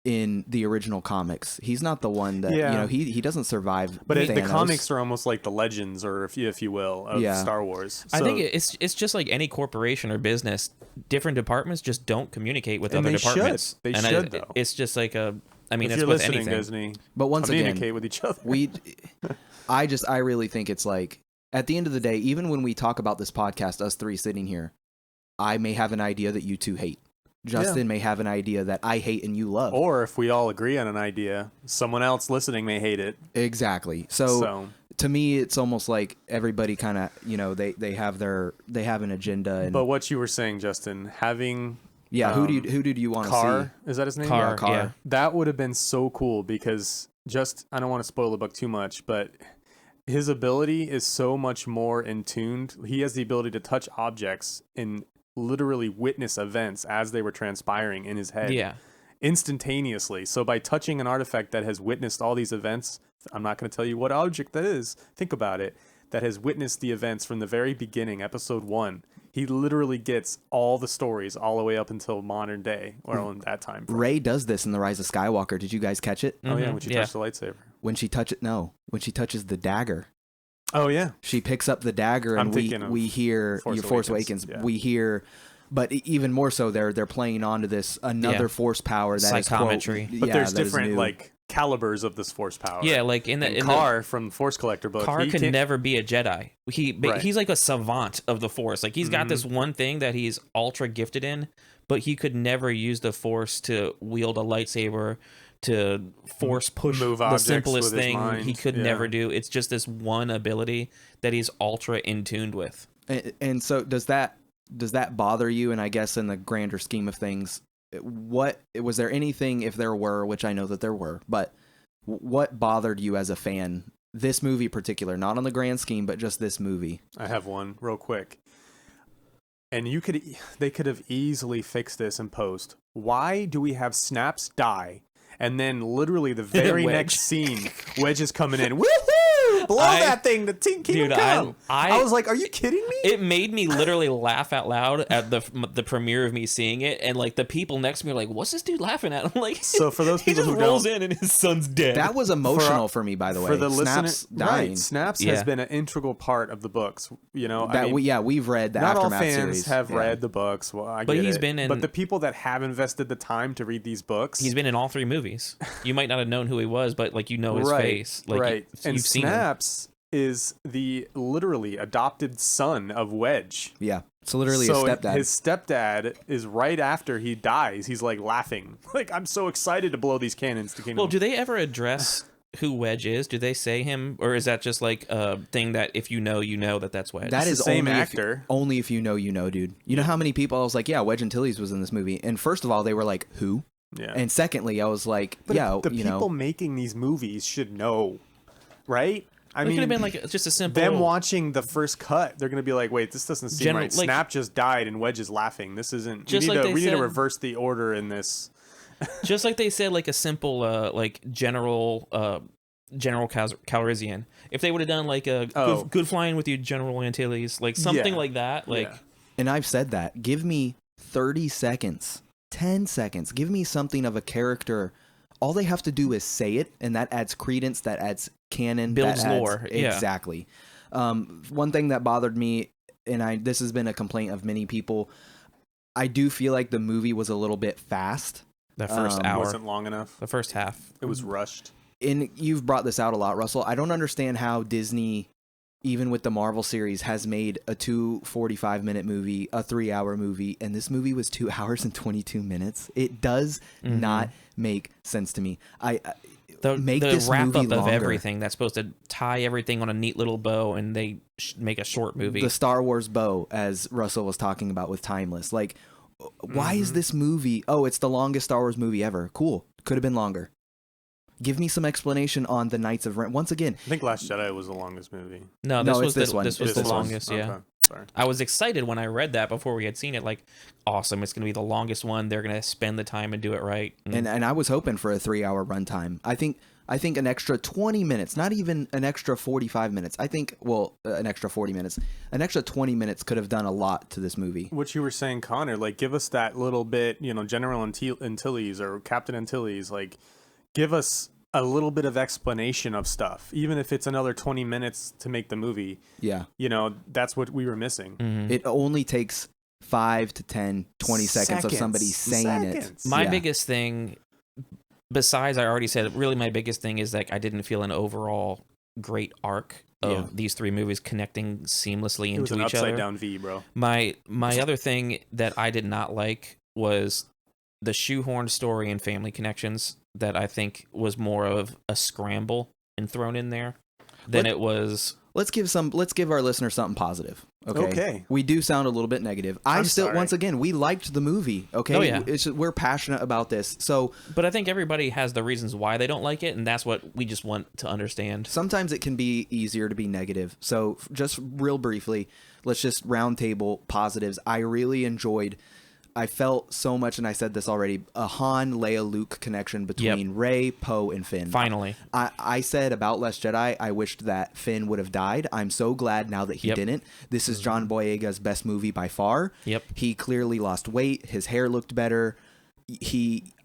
in the original comics. He's not the one that he doesn't survive. But the comics are almost like the legends, or if you will, of Star Wars. So, I think it's just like any corporation or business. Different departments just don't communicate with other departments. They should, though. It's just like a. I mean, if it's you're with listening, anything. Disney. But once communicate again, with each other. I really think it's like at the end of the day, even when we talk about this podcast, us three sitting here, I may have an idea that you two hate. Justin may have an idea that I hate and you love. Or if we all agree on an idea, someone else listening may hate it. Exactly. So to me, it's almost like everybody kind of, they have an agenda. But what you were saying, Justin, having who did you want to see? Carr, is that his name? Carr. Yeah. That would have been so cool because I don't want to spoil the book too much, but his ability is so much more in tuned. He has the ability to touch objects and literally witness events as they were transpiring in his head instantaneously. So by touching an artifact that has witnessed all these events, I'm not going to tell you what object that is, think about it, that has witnessed the events from the very beginning, episode 1. He literally gets all the stories all the way up until modern day, or in that time frame. Rey does this in The Rise of Skywalker. Did you guys catch it? Oh yeah, when she touched the lightsaber. When she touches the dagger. Oh yeah, she picks up the dagger, and we hear Force Awakens. Yeah. We hear, but even more so, they're playing onto this another force power that psychometry. is but there's different calibers of this force power. Yeah, like in Carr from the Force Collector book, Carr could never be a Jedi. He's like a savant of the Force. Like he's got this one thing that he's ultra gifted in, but he could never use the Force to wield a lightsaber, to force push the simplest thing he could never do. It's just this one ability that he's ultra in tuned with. And so does that bother you? And I guess in the grander scheme of things, what was there anything, if there were, which I know that there were, but what bothered you as a fan this movie particular, not on the grand scheme, but just this movie. I have one real quick. And they could have easily fixed this in post. Why do we have Snaps die? And then literally the very next scene, Wedge is coming in. Woohoo! Blow that thing. The team Kingdom Come. I was like, are you kidding me? It made me literally laugh out loud at the premiere of me seeing it. And like the people next to me are like, what's this dude laughing at? I'm like, so for those people he just who rolls don't, in and his son's dead. That was emotional for me, by the way. For the Snaps listener, dying. right? Snaps has been an integral part of the books. You know, we've read the not Aftermath all fans series. have read the books. Well, I but get he's it. been in. But the people that have invested the time to read these books, he's been in all 3 movies. You might not have known who he was, but like his face, like right? And you've seen him. Snaps is the literally adopted son of Wedge. Yeah, it's literally his stepdad. His stepdad is right after he dies. He's like laughing, like I'm so excited to blow these cannons to Kingdom. Well, do they ever address who Wedge is? Do they say him, or is that just like a thing that if you know that's Wedge? That is the same only actor. Only if you know, dude. You know how many people I was like, yeah, Wedge Antilles was in this movie, and first of all, they were like, who? Yeah. And secondly, I was like, but the you people know, making these movies should know, right? I mean, it could have been like just a simple. Them watching the first cut, they're gonna be like, "Wait, this doesn't seem right." like, Snap just died, and Wedge is laughing. This isn't. Just we like need to reverse the order in this. Just like they said, like a simple, like General Calrissian. If they would have done like a good flying with you, General Antilles, like something like that, like. Yeah. And I've said that. Give me 30 seconds, 10 seconds. Give me something of a character. All they have to do is say it, and that adds credence. That adds canon, builds lore. Exactly. One thing that bothered me, and this has been a complaint of many people, I do feel like the movie was a little bit fast. The first hour wasn't long enough. The first half, it was rushed. And you've brought this out a lot, Russell. I don't understand how Disney, even with the Marvel series, has made a 2:45-minute movie, a 3-hour movie, and this movie was 2 hours and 22 minutes. It does not make sense to me. The wrap up longer. of everything that's supposed to tie everything on a neat little bow, and they make a short movie. The Star Wars bow, as Russell was talking about with Timeless. Like, why is this movie? Oh, it's the longest Star Wars movie ever. Cool. Could have been longer. Give me some explanation on the Knights of Ren. Once again, I think Last Jedi was the longest movie. No, this was this one. This was the longest. Yeah. Okay. Sorry. I was excited when I read that before we had seen it. Like, awesome! It's going to be the longest one. They're going to spend the time and do it right. And I was hoping for a 3-hour runtime. I think an extra 20 minutes, not even an extra 45 minutes. I think, an extra 40 minutes, an extra 20 minutes could have done a lot to this movie. What you were saying, Connor, like give us that little bit, General Antilles or Captain Antilles, like give us a little bit of explanation of stuff, even if it's another 20 minutes to make the movie. Yeah. That's what we were missing. Mm-hmm. It only takes 5 to 10, 20 seconds of somebody saying it. My biggest thing, besides I already said, really my biggest thing is like I didn't feel an overall great arc of these 3 movies connecting seamlessly into each other. Upside down V, bro. My other thing that I did not like was the shoehorn story and family connections that I think was more of a scramble and thrown in there than it was. Let's give our listeners something positive. Okay. We do sound a little bit negative. Once again, we liked the movie. Okay. Oh, yeah. We're passionate about this. So, but I think everybody has the reasons why they don't like it, and that's what we just want to understand. Sometimes it can be easier to be negative. So just real briefly, let's just round table positives. I really enjoyed. I felt so much, and I said this already, a Han, Leia, Luke connection between Rey, Poe, and Finn. Finally. I said about Last Jedi, I wished that Finn would have died. I'm so glad now that he didn't. This is John Boyega's best movie by far. Yep. He clearly lost weight. His hair looked better.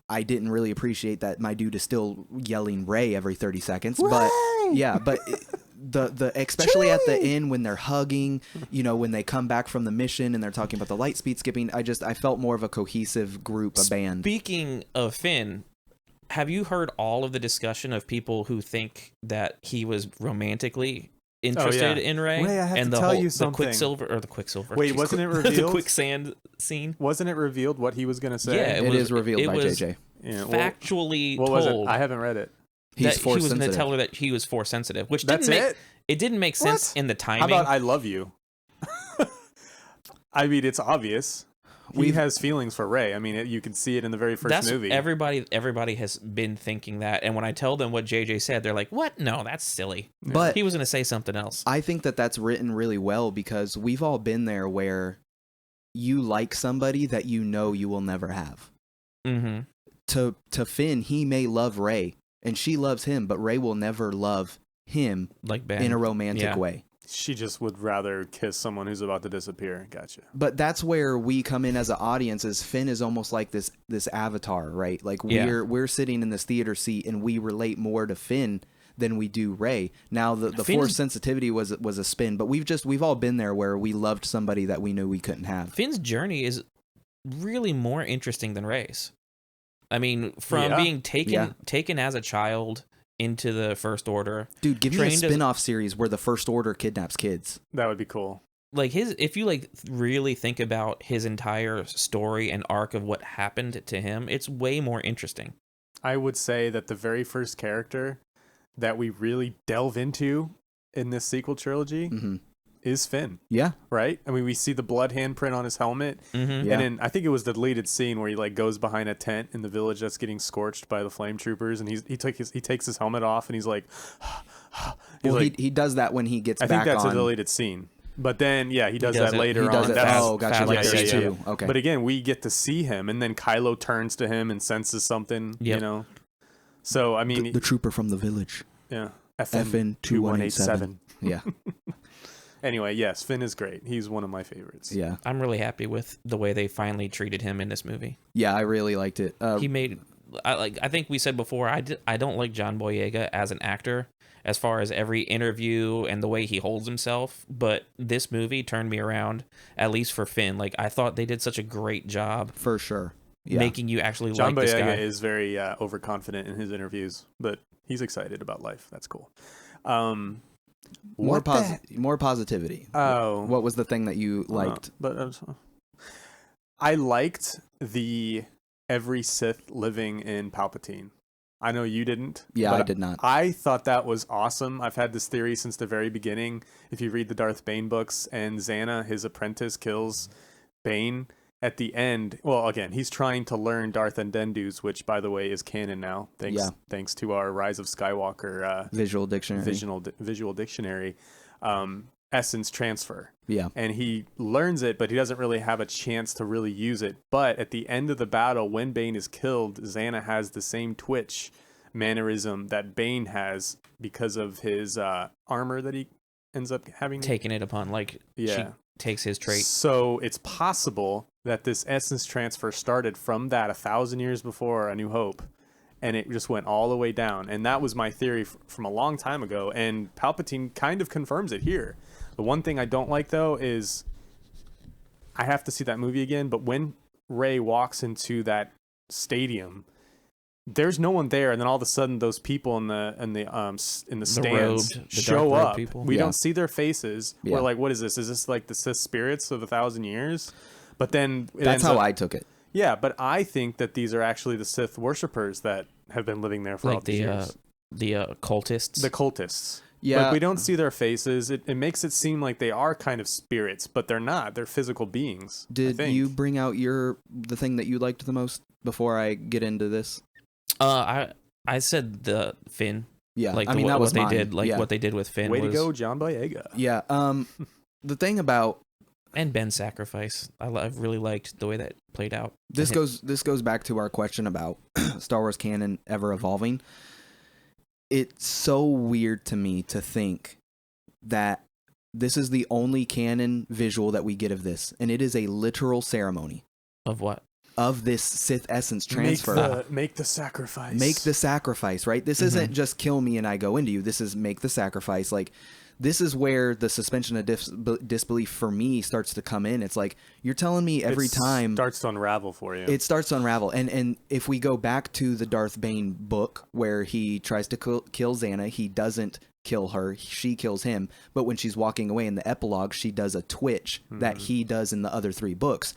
I didn't really appreciate that my dude is still yelling Rey every 30 seconds. Rey! But the especially at the end when they're hugging, when they come back from the mission and they're talking about the light speed skipping, I felt more of a cohesive group, a band. Speaking of Finn, have you heard all of the discussion of people who think that he was romantically interested in Rey? Ray, I have and to tell you something. The Quicksilver. Wait, wasn't it revealed? The quicksand scene. Wasn't it revealed what he was going to say? Yeah, it is revealed by JJ. Yeah, factually what told. was it? I haven't read it. He's that he was going to sensitive. tell her that he was force sensitive, which That's it didn't make sense in the timing. How about I love you? I mean, it's obvious. he has feelings for Rey. I mean, you can see it in the very first movie. Everybody has been thinking that, and when I tell them what JJ said, they're like, "What? No, that's silly." But he was going to say something else. I think that that's written really well because we've all been there where you like somebody that you know you will never have. Mm-hmm. To Finn, he may love Rey, and she loves him, but Rey will never love him like Ben. in a romantic way. She just would rather kiss someone who's about to disappear. Gotcha. But that's where we come in as an audience. As Finn is almost like this avatar, right? Like we're sitting in this theater seat and we relate more to Finn than we do Rey. Now the Force sensitivity was a spin, but we've all been there where we loved somebody that we knew we couldn't have. Finn's journey is really more interesting than Rey's. I mean, from being taken as a child into the First Order. Dude, give me a spin-off series where the First Order kidnaps kids. That would be cool. Like if you like really think about his entire story and arc of what happened to him, it's way more interesting. I would say that the very first character that we really delve into in this sequel trilogy is Finn. Yeah. Right? I mean, we see the blood handprint on his helmet. Mm-hmm. Yeah. And then I think it was the deleted scene where he like goes behind a tent in the village that's getting scorched by the flame troopers, and he takes his helmet off and he's like, he does that when he gets back on. I think that's a deleted scene. But then, he does that later on. He does it. Gotcha. Like too. Okay. But again, we get to see him, and then Kylo turns to him and senses something, you know? So, I mean... The trooper from the village. Yeah. FN 2187. Yeah. Anyway, yes, Finn is great. He's one of my favorites. Yeah. I'm really happy with the way they finally treated him in this movie. Yeah, I really liked it. I think we said before, I don't like John Boyega as an actor as far as every interview and the way he holds himself, but this movie turned me around, at least for Finn. Like, I thought they did such a great job. For sure. Yeah. Making you actually John like this guy. John Boyega is very overconfident in his interviews, but he's excited about life. That's cool. More positivity. Oh. What was the thing that you liked? I liked the every Sith living in Palpatine. I know you didn't. Yeah, I did not. I thought that was awesome. I've had this theory since the very beginning. If you read the Darth Bane books and Xana, his apprentice, kills Bane at the end. Well, again, he's trying to learn Darth Endendus, which, by the way, is canon now. Thanks to our Rise of Skywalker visual dictionary. Visual dictionary. Essence transfer. Yeah. And he learns it, but he doesn't really have a chance to really use it. But at the end of the battle, when Bane is killed, Xana has the same twitch mannerism that Bane has because of his armor that he ends up having. Taking it upon, she takes his trait. So it's possible that this essence transfer started from that 1,000 years before A New Hope, and it just went all the way down. And that was my theory from a long time ago, and Palpatine kind of confirms it here. The one thing I don't like, though, is I have to see that movie again, but when Rey walks into that stadium, there's no one there, and then all of a sudden those people in the stands show up. We don't see their faces. Yeah. We're like, what is this? Is this like the Sith spirits of 1,000 years? But then that's how I took it. Yeah, but I think that these are actually the Sith worshippers that have been living there for all these years. The cultists. The cultists. Yeah. But we don't see their faces. It makes it seem like they are kind of spirits, but they're not. They're physical beings. Did you bring out the thing that you liked the most before I get into this? I said the Finn. Yeah, like that was what they mine. did. What they did with Finn. Way to go, John Boyega. Yeah. The thing about and Ben's sacrifice, I really liked the way that played out. This goes back to our question about Star Wars canon ever evolving. It's so weird to me to think that this is the only canon visual that we get of this, and it is a literal ceremony. Of what? Of this Sith essence transfer. Make the sacrifice. Make the sacrifice, right? This isn't just kill me and I go into you. This is make the sacrifice. Like, this is where the suspension of disbelief for me starts to come in. It's like, you're telling me every time... It starts to unravel for you. It starts to unravel. And if we go back to the Darth Bane book where he tries to kill Xana, he doesn't kill her. She kills him. But when she's walking away in the epilogue, she does a twitch that he does in the other 3 books.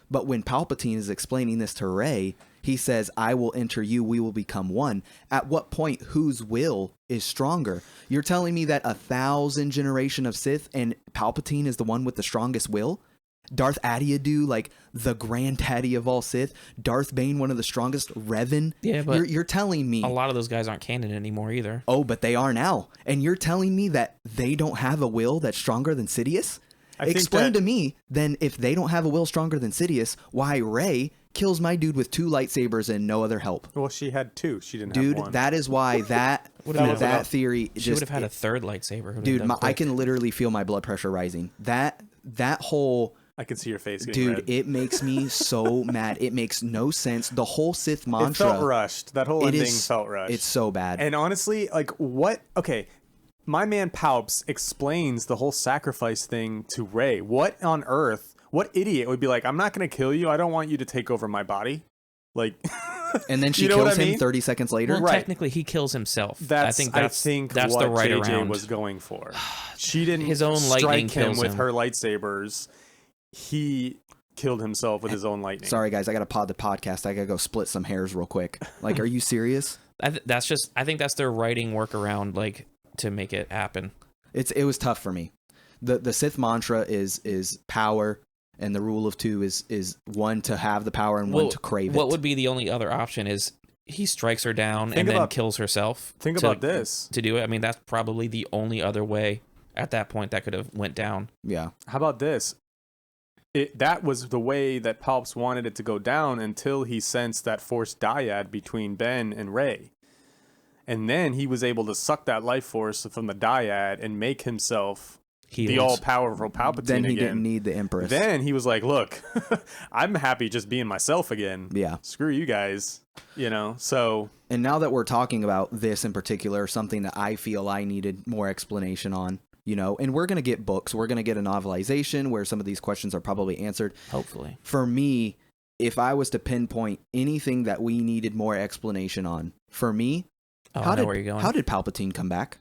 But when Palpatine is explaining this to Rey, he says, I will enter you, we will become one. At what point, whose will is stronger? You're telling me that 1,000 generation of Sith and Palpatine is the one with the strongest will? Darth Adiadu, like the granddaddy of all Sith. Darth Bane, one of the strongest. Revan. Yeah, but you're telling me a lot of those guys aren't canon anymore either. Oh, but they are now. And you're telling me that they don't have a will that's stronger than Sidious? Explain to me, then, if they don't have a will stronger than Sidious, why Rey kills my dude with 2 lightsabers and no other help. Well, she had 2. She didn't have one. Dude, that is why that theory she would have had a third lightsaber. Dude, I can literally feel my blood pressure rising. That whole... I can see your face getting red. It makes me so mad. It makes no sense. The whole Sith mantra... It felt rushed. That whole ending felt rushed. It's so bad. And honestly, like, what... Okay, my man Palps explains the whole sacrifice thing to Rey. What on earth... What idiot would be like, I'm not going to kill you. I don't want you to take over my body. Like... And then she kills him 30 seconds later. Well, technically, he kills himself. I think that's what the right JJ around. was going for. She didn't his own lightning strike him kills with him. her lightsabers. He killed himself with his own lightning. Sorry, guys. I got to pod the podcast. I got to go split some hairs real quick. Like, are you serious? I think that's their writing workaround, like, to make it happen. It was tough for me. The Sith mantra is power. And the rule of 2 is 1 to have the power and 1 to crave it. What would be the only other option is he strikes her down then kills herself. Think about this. To do it. I mean, that's probably the only other way at that point that could have went down. Yeah. How about this? That was the way that Palps wanted it to go down until he sensed that force dyad between Ben and Rey. And then he was able to suck that life force from the dyad and make himself... the all-powerful Palpatine Then he again. didn't need the Empress. Then he was like, look, I'm happy just being myself again. Yeah. Screw you guys. So... And now that we're talking about this in particular, something that I feel I needed more explanation on, and we're going to get books. We're going to get a novelization where some of these questions are probably answered. Hopefully. For me, if I was to pinpoint anything that we needed more explanation on, for me, I know where you're going. How did Palpatine come back?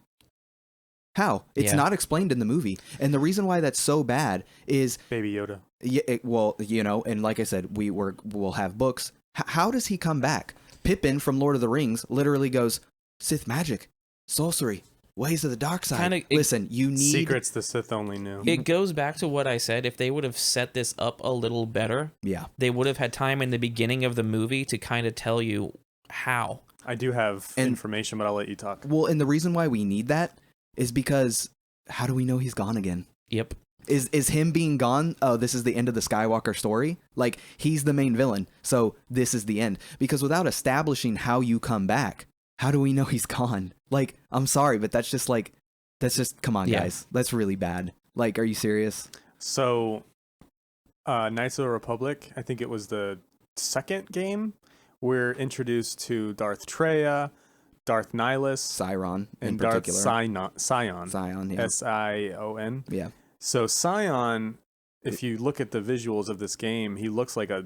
How? It's Yeah. not explained in the movie. And the reason why that's so bad is... Baby Yoda. Yeah, and like I said, we'll have books. How does he come back? Pippin from Lord of the Rings literally goes, Sith magic, sorcery, ways of the dark side. Listen, you need... Secrets the Sith only knew. It goes back to what I said. If they would have set this up a little better, they would have had time in the beginning of the movie to kind of tell you how. I do have information, but I'll let you talk. Well, and the reason why we need that is because how do we know he's gone again? Yep. Is him being gone, oh, this is the end of the Skywalker story? Like, he's the main villain, so this is the end. Because without establishing how you come back, how do we know he's gone? Like, I'm sorry, but that's just, come on, guys. That's really bad. Like, are you serious? So, Knights of the Republic, I think it was the second game, we're introduced to Darth Traya, Darth Nihilus, Scion and Darth Sion. Sion, yeah. Sion. Yeah. So Sion, if you look at the visuals of this game, he looks like a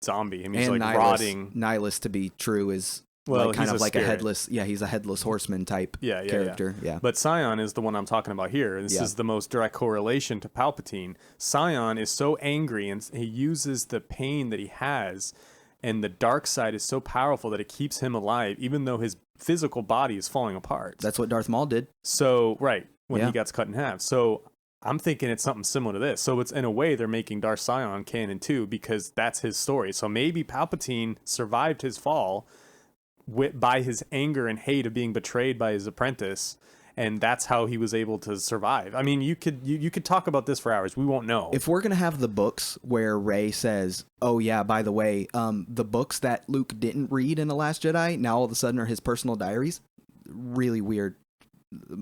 zombie. I mean, he's like Nihilus, rotting. Nihilus, to be true, is kind of like a headless. Yeah, he's a headless horseman type character. Yeah. But Sion is the one I'm talking about here. This is the most direct correlation to Palpatine. Sion is so angry, and he uses the pain that he has, and the dark side is so powerful that it keeps him alive, even though his physical body is falling apart. That's what Darth Maul did. So, when he gets cut in half. So I'm thinking it's something similar to this. So it's, in a way, they're making Darth Sion canon too, because that's his story. So maybe Palpatine survived his fall by his anger and hate of being betrayed by his apprentice, and that's how he was able to survive. I mean, you could talk about this for hours. We won't know. If we're gonna have the books where Rey says, "Oh yeah, by the way, the books that Luke didn't read in The Last Jedi now all of a sudden are his personal diaries," really weird.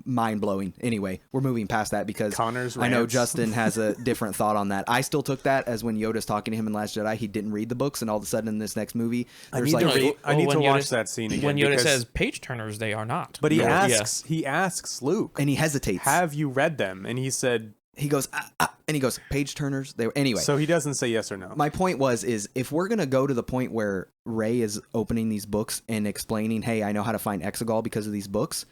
Mind-blowing. Anyway, we're moving past that because Connor's I know rants. Justin has a different thought on that. I still took that as when Yoda's talking to him in Last Jedi, he didn't read the books, and all of a sudden in this next movie, there's I need to watch that scene again. When Yoda says page turners, they are not. But he asks Luke, and he hesitates. "Have you read them?" And he said, he goes, and he goes, "Page turners." They were anyway. So he doesn't say yes or no. My point is if we're gonna go to the point where Rey is opening these books and explaining, "Hey, I know how to find Exegol because of these books,"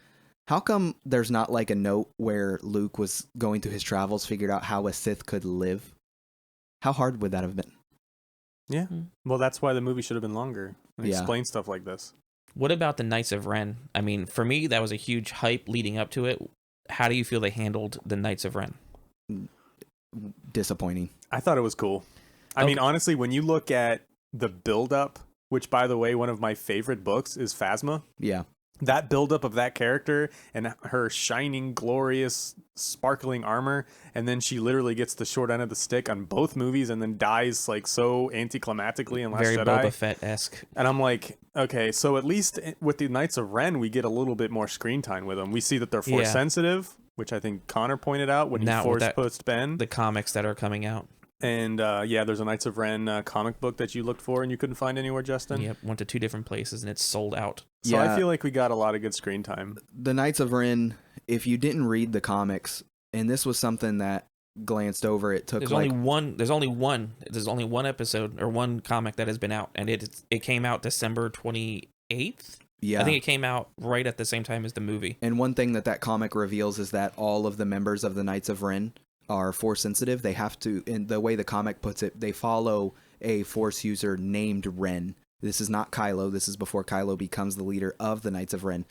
how come there's not like a note where Luke was going through his travels, figured out how a Sith could live? How hard would that have been? Yeah. Well, that's why the movie should have been longer and explain stuff like this. What about the Knights of Ren? I mean, for me, that was a huge hype leading up to it. How do you feel they handled the Knights of Ren? Disappointing. I thought it was cool. I mean, honestly, when you look at the build-up, which, by the way, one of my favorite books is Phasma. Yeah. That build-up of that character and her shining, glorious, sparkling armor, and then she literally gets the short end of the stick on both movies and then dies like so anticlimactically in Last Very Jedi. Boba Fett-esque. And I'm like, okay, so at least with the Knights of Ren, we get a little bit more screen time with them. We see that they're force sensitive, which I think Connor pointed out when he force pushed Ben. The comics that are coming out. And there's a Knights of Ren comic book that you looked for and you couldn't find anywhere, Justin. Yep, went to 2 different places and it's sold out. So I feel like we got a lot of good screen time. The Knights of Ren, if you didn't read the comics, and this was something that glanced over, it took there's only one episode or one comic that has been out, and it came out December 28th. Yeah. I think it came out right at the same time as the movie. And one thing that comic reveals is that all of the members of the Knights of Ren are force sensitive. They have to, in the way the comic puts it, they follow a force user named Ren. This is not Kylo. This is before Kylo becomes the leader of the Knights of Ren.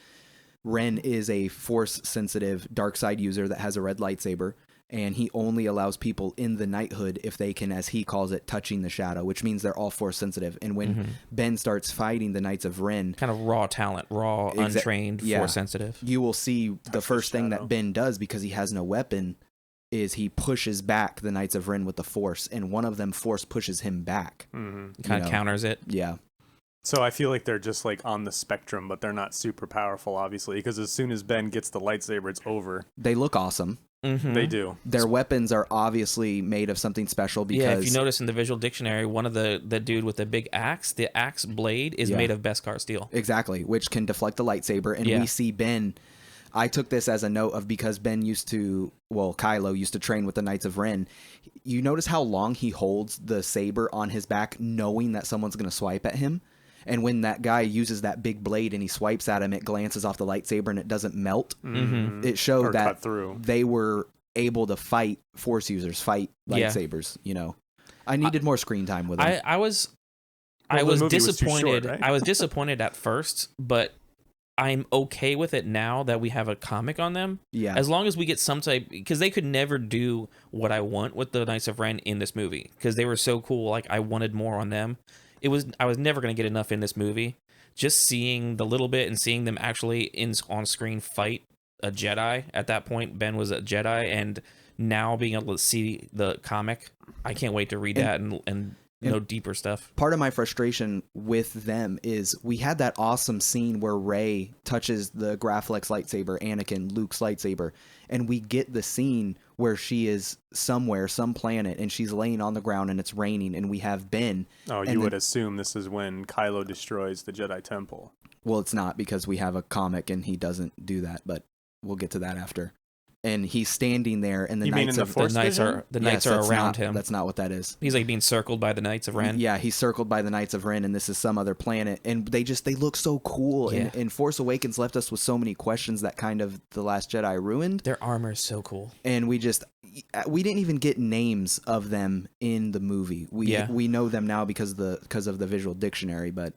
Ren is a force sensitive dark side user that has a red lightsaber, and he only allows people in the knighthood if they can, as he calls it, touching the shadow, which means they're all force sensitive. And when Ben starts fighting the Knights of Ren, kind of raw talent, untrained, force sensitive, you will see the first thing that Ben does, because he has no weapon, is he pushes back the Knights of Ren with the Force, and one of them Force pushes him back. Kind of counters it. Yeah. So I feel like they're just like on the spectrum, but they're not super powerful, obviously, because as soon as Ben gets the lightsaber, it's over. They look awesome. They do. Their weapons are obviously made of something special because... if you notice in the visual dictionary, one of the dude with the big axe, the axe blade is made of Beskar steel. Exactly, which can deflect the lightsaber. And we see Ben... I took this as a note of, because Ben Kylo used to train with the Knights of Ren. You notice how long he holds the saber on his back, knowing that someone's going to swipe at him. And when that guy uses that big blade and he swipes at him, it glances off the lightsaber and it doesn't melt. It showed that they were able to fight Force users, fight lightsabers. You know, I needed more screen time with them. I was disappointed. Short, right? I was disappointed at first, but I'm okay with it now that we have a comic on them. Yeah. As long as we get some type, because they could never do what I want with the Knights of Ren in this movie, because they were so cool. Like, I wanted more on them. I was never going to get enough in this movie. Just seeing the little bit and seeing them actually on screen fight a Jedi. At that point, Ben was a Jedi, and now being able to see the comic, I can't wait to read that and know deeper stuff. Part of my frustration with them is we had that awesome scene where Rey touches the Graflex lightsaber, Anakin, Luke's lightsaber, and we get the scene where she is somewhere, some planet, and she's laying on the ground and it's raining, and we have Ben. Oh, you would assume this is when Kylo destroys the Jedi Temple. Well, it's not, because we have a comic and he doesn't do that, but we'll get to that after. And he's standing there, and the Knights are around him. That's not what that is. He's like being circled by the Knights of Ren. Yeah, he's circled by the Knights of Ren, and this is some other planet. And they look so cool. Yeah. And Force Awakens left us with so many questions that kind of The Last Jedi ruined. Their armor is so cool. And we didn't even get names of them in the movie. We know them now because of the visual dictionary, but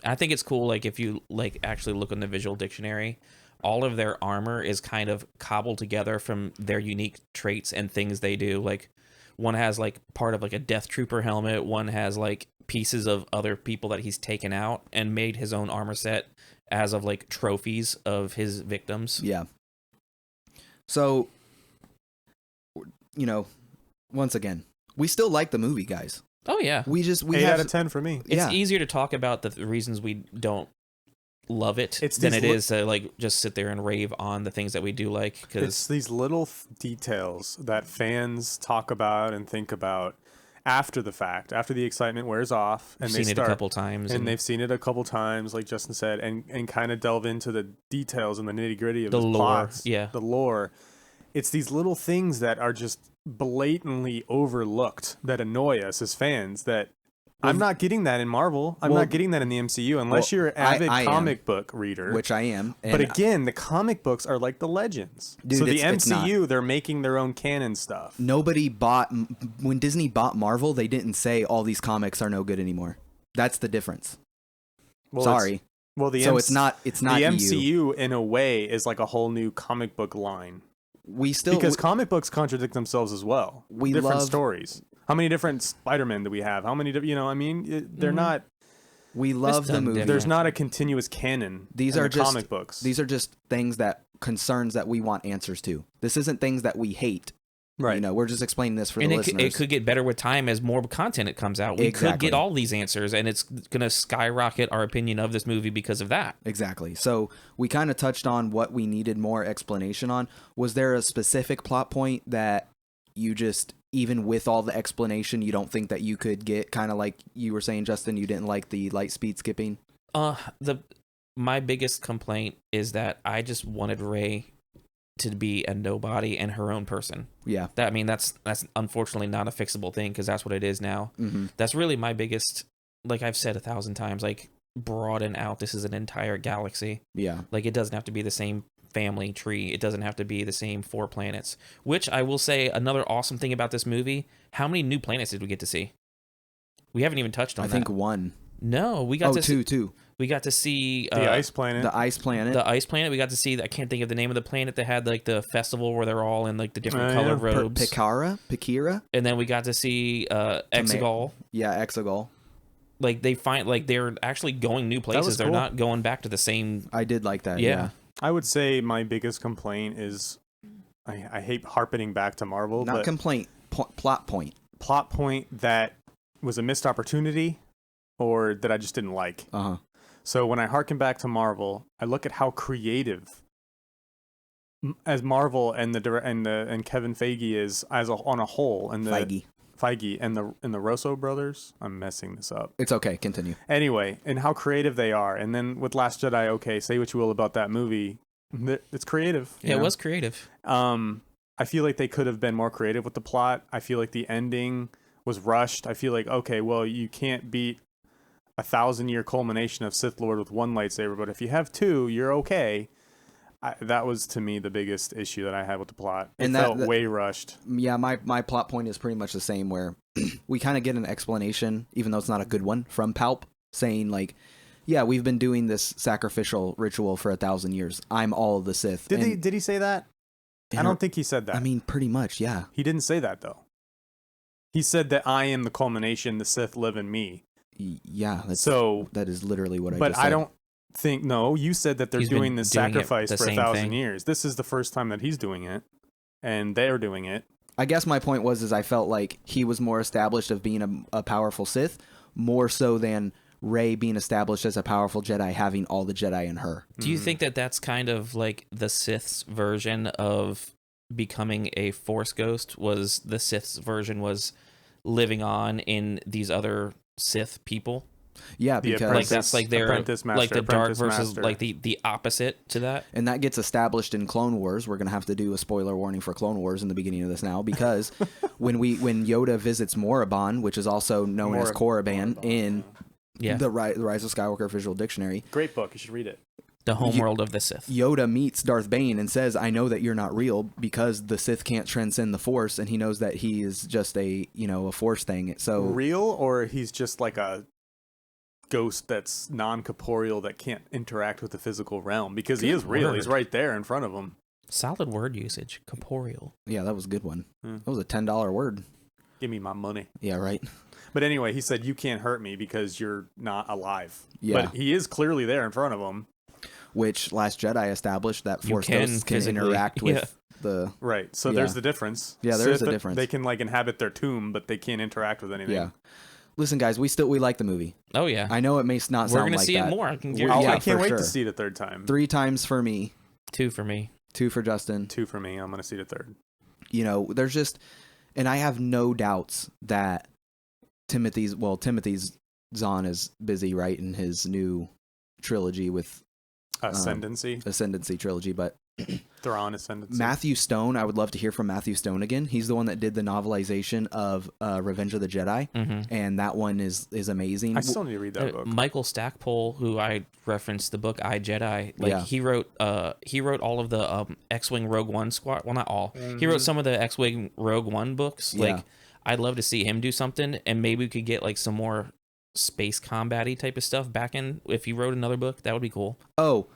I think it's cool. Like, if you actually look in the visual dictionary, all of their armor is kind of cobbled together from their unique traits and things they do. Like, one has like part of like a Death Trooper helmet. One has like pieces of other people that he's taken out and made his own armor set as of like trophies of his victims. Yeah. So, once again, we still like the movie, guys. Oh yeah. We 8 out of 10 for me. It's easier to talk about the reasons we don't love it than it is to like just sit there and rave on the things that we do like, because it's these little details that fans talk about and think about after the fact, after the excitement wears off, and they've seen it a couple times, like Justin said, and kind of delve into the details and the nitty-gritty of the lore. Plots, the lore. It's these little things that are just blatantly overlooked that annoy us as fans, that I'm not getting that in Marvel. I'm not getting that in the MCU unless you're an avid comic book reader. Which I am. But again, the comic books are like the legends. Dude, so the MCU, they're making their own canon stuff. When Disney bought Marvel, they didn't say all these comics are no good anymore. That's the difference. Well, Sorry. It's not. The EU. MCU in a way is like a whole new comic book line. because comic books contradict themselves as well. We different love stories. How many different Spider-Men do we have? How many? They're not. We love the movie. There's not a continuous canon. These in are the just comic books. These are just things concerns that we want answers to. This isn't things that we hate. Right. We're just explaining this for the listeners. It could get better with time as more content it comes out. We could get all these answers, and it's going to skyrocket our opinion of this movie because of that. Exactly. So we kind of touched on what we needed more explanation on. Was there a specific plot point that you just, even with all the explanation, you don't think that you could get, kind of like you were saying, Justin, you didn't like the light speed skipping? My biggest complaint is that I just wanted Rey to be a nobody and her own person. Yeah. That's unfortunately not a fixable thing because that's what it is now. Mm-hmm. That's really my biggest, like I've said 1,000 times, like broaden out. This is an entire galaxy. Yeah. Like it doesn't have to be the same family tree. It doesn't have to be the same 4 planets, which I will say another awesome thing about this movie. How many new planets did we get to see? We haven't even touched on that. I think 1. No, we got two. We got to see the ice planet. The ice planet. The ice planet. We got to see. I can't think of the name of the planet that had like the festival where they're all in like the different color robes. Pikira. And then we got to see Exegol. Yeah, Exegol. Like they're actually going new places. They're not going back to the same. I did like that. Yeah. I would say my biggest complaint is I hate harping back to Marvel. Not but complaint. Plot point. Plot point that was a missed opportunity, or that I just didn't like. Uh-huh. So when I harken back to Marvel, I look at how creative as Marvel and Kevin Feige is on a whole, and the Feige and the Russo brothers. I'm messing this up. It's okay. Continue. Anyway, and how creative they are, and then with Last Jedi, okay, say what you will about that movie, it's creative. Yeah, it was creative. I feel like they could have been more creative with the plot. I feel like the ending was rushed. I feel like, okay, well, you can't beat 1,000-year culmination of Sith Lord with 1 lightsaber, but if you have 2, you're okay. That was, to me, the biggest issue that I had with the plot. It felt way rushed. Yeah, my plot point is pretty much the same, where we kind of get an explanation, even though it's not a good one, from Palp, saying like, yeah, we've been doing this sacrificial ritual for 1,000 years. I'm all of the Sith. Did he say that? I don't think he said that. I mean, pretty much, yeah. He didn't say that, though. He said that I am the culmination, the Sith live in me. Yeah, that is literally what I just said. But I don't think, no, you said that they're doing this sacrifice for 1,000 years. This is the first time that he's doing it, and they're doing it. I guess my point was I felt like he was more established of being a powerful Sith, more so than Rey being established as a powerful Jedi, having all the Jedi in her. Do you think that that's kind of like the Sith's version of becoming a Force ghost? Was the Sith's version was living on in these other Sith people? Yeah, because like that's like their apprentice master, like the dark versus master. like the opposite to that. And that gets established in Clone Wars. We're gonna have to do a spoiler warning for Clone Wars in the beginning of this now, because when Yoda visits Morabon, which is also known as Korriban in the Rise of Skywalker Visual Dictionary. Great book, you should read it. The homeworld of the Sith. Yoda meets Darth Bane and says, I know that you're not real, because the Sith can't transcend the Force, and he knows that he is just a Force thing. So real, or he's just like a ghost that's non-corporeal that can't interact with the physical realm, because he is real. He's right there in front of him. Solid word usage. Corporeal. Yeah, that was a good one. That was a $10 word. Give me my money. Yeah, right. But anyway, he said, you can't hurt me because you're not alive. Yeah. But he is clearly there in front of him. Which Last Jedi established that Force ghosts can interact with the... Right. So there's the difference. Yeah, there's a difference. They can like inhabit their tomb, but they can't interact with anything. Yeah. Listen, guys, we like the movie. Oh, yeah. I know it may not sound like that. We're going to see it more. I can't wait to see it a third time. 3 times for me. 2 for me. 2 for Justin. 2 for me. I'm going to see it a third. There's just... And I have no doubts that Timothy Zahn is busy writing his new trilogy with... Ascendancy trilogy, but... Thrawn Ascendancy. Matthew Stone, I would love to hear from Matthew Stone again. He's the one that did the novelization of Revenge of the Jedi, and that one is amazing. I still need to read that book. Michael Stackpole, who I referenced the book I Jedi, he wrote all of the X-Wing Rogue One squad. Well, not all. He wrote some of the X-Wing Rogue One books. Like, I'd love to see him do something, and maybe we could get like some more space combat-y type of stuff back in. If he wrote another book, that would be cool. Oh,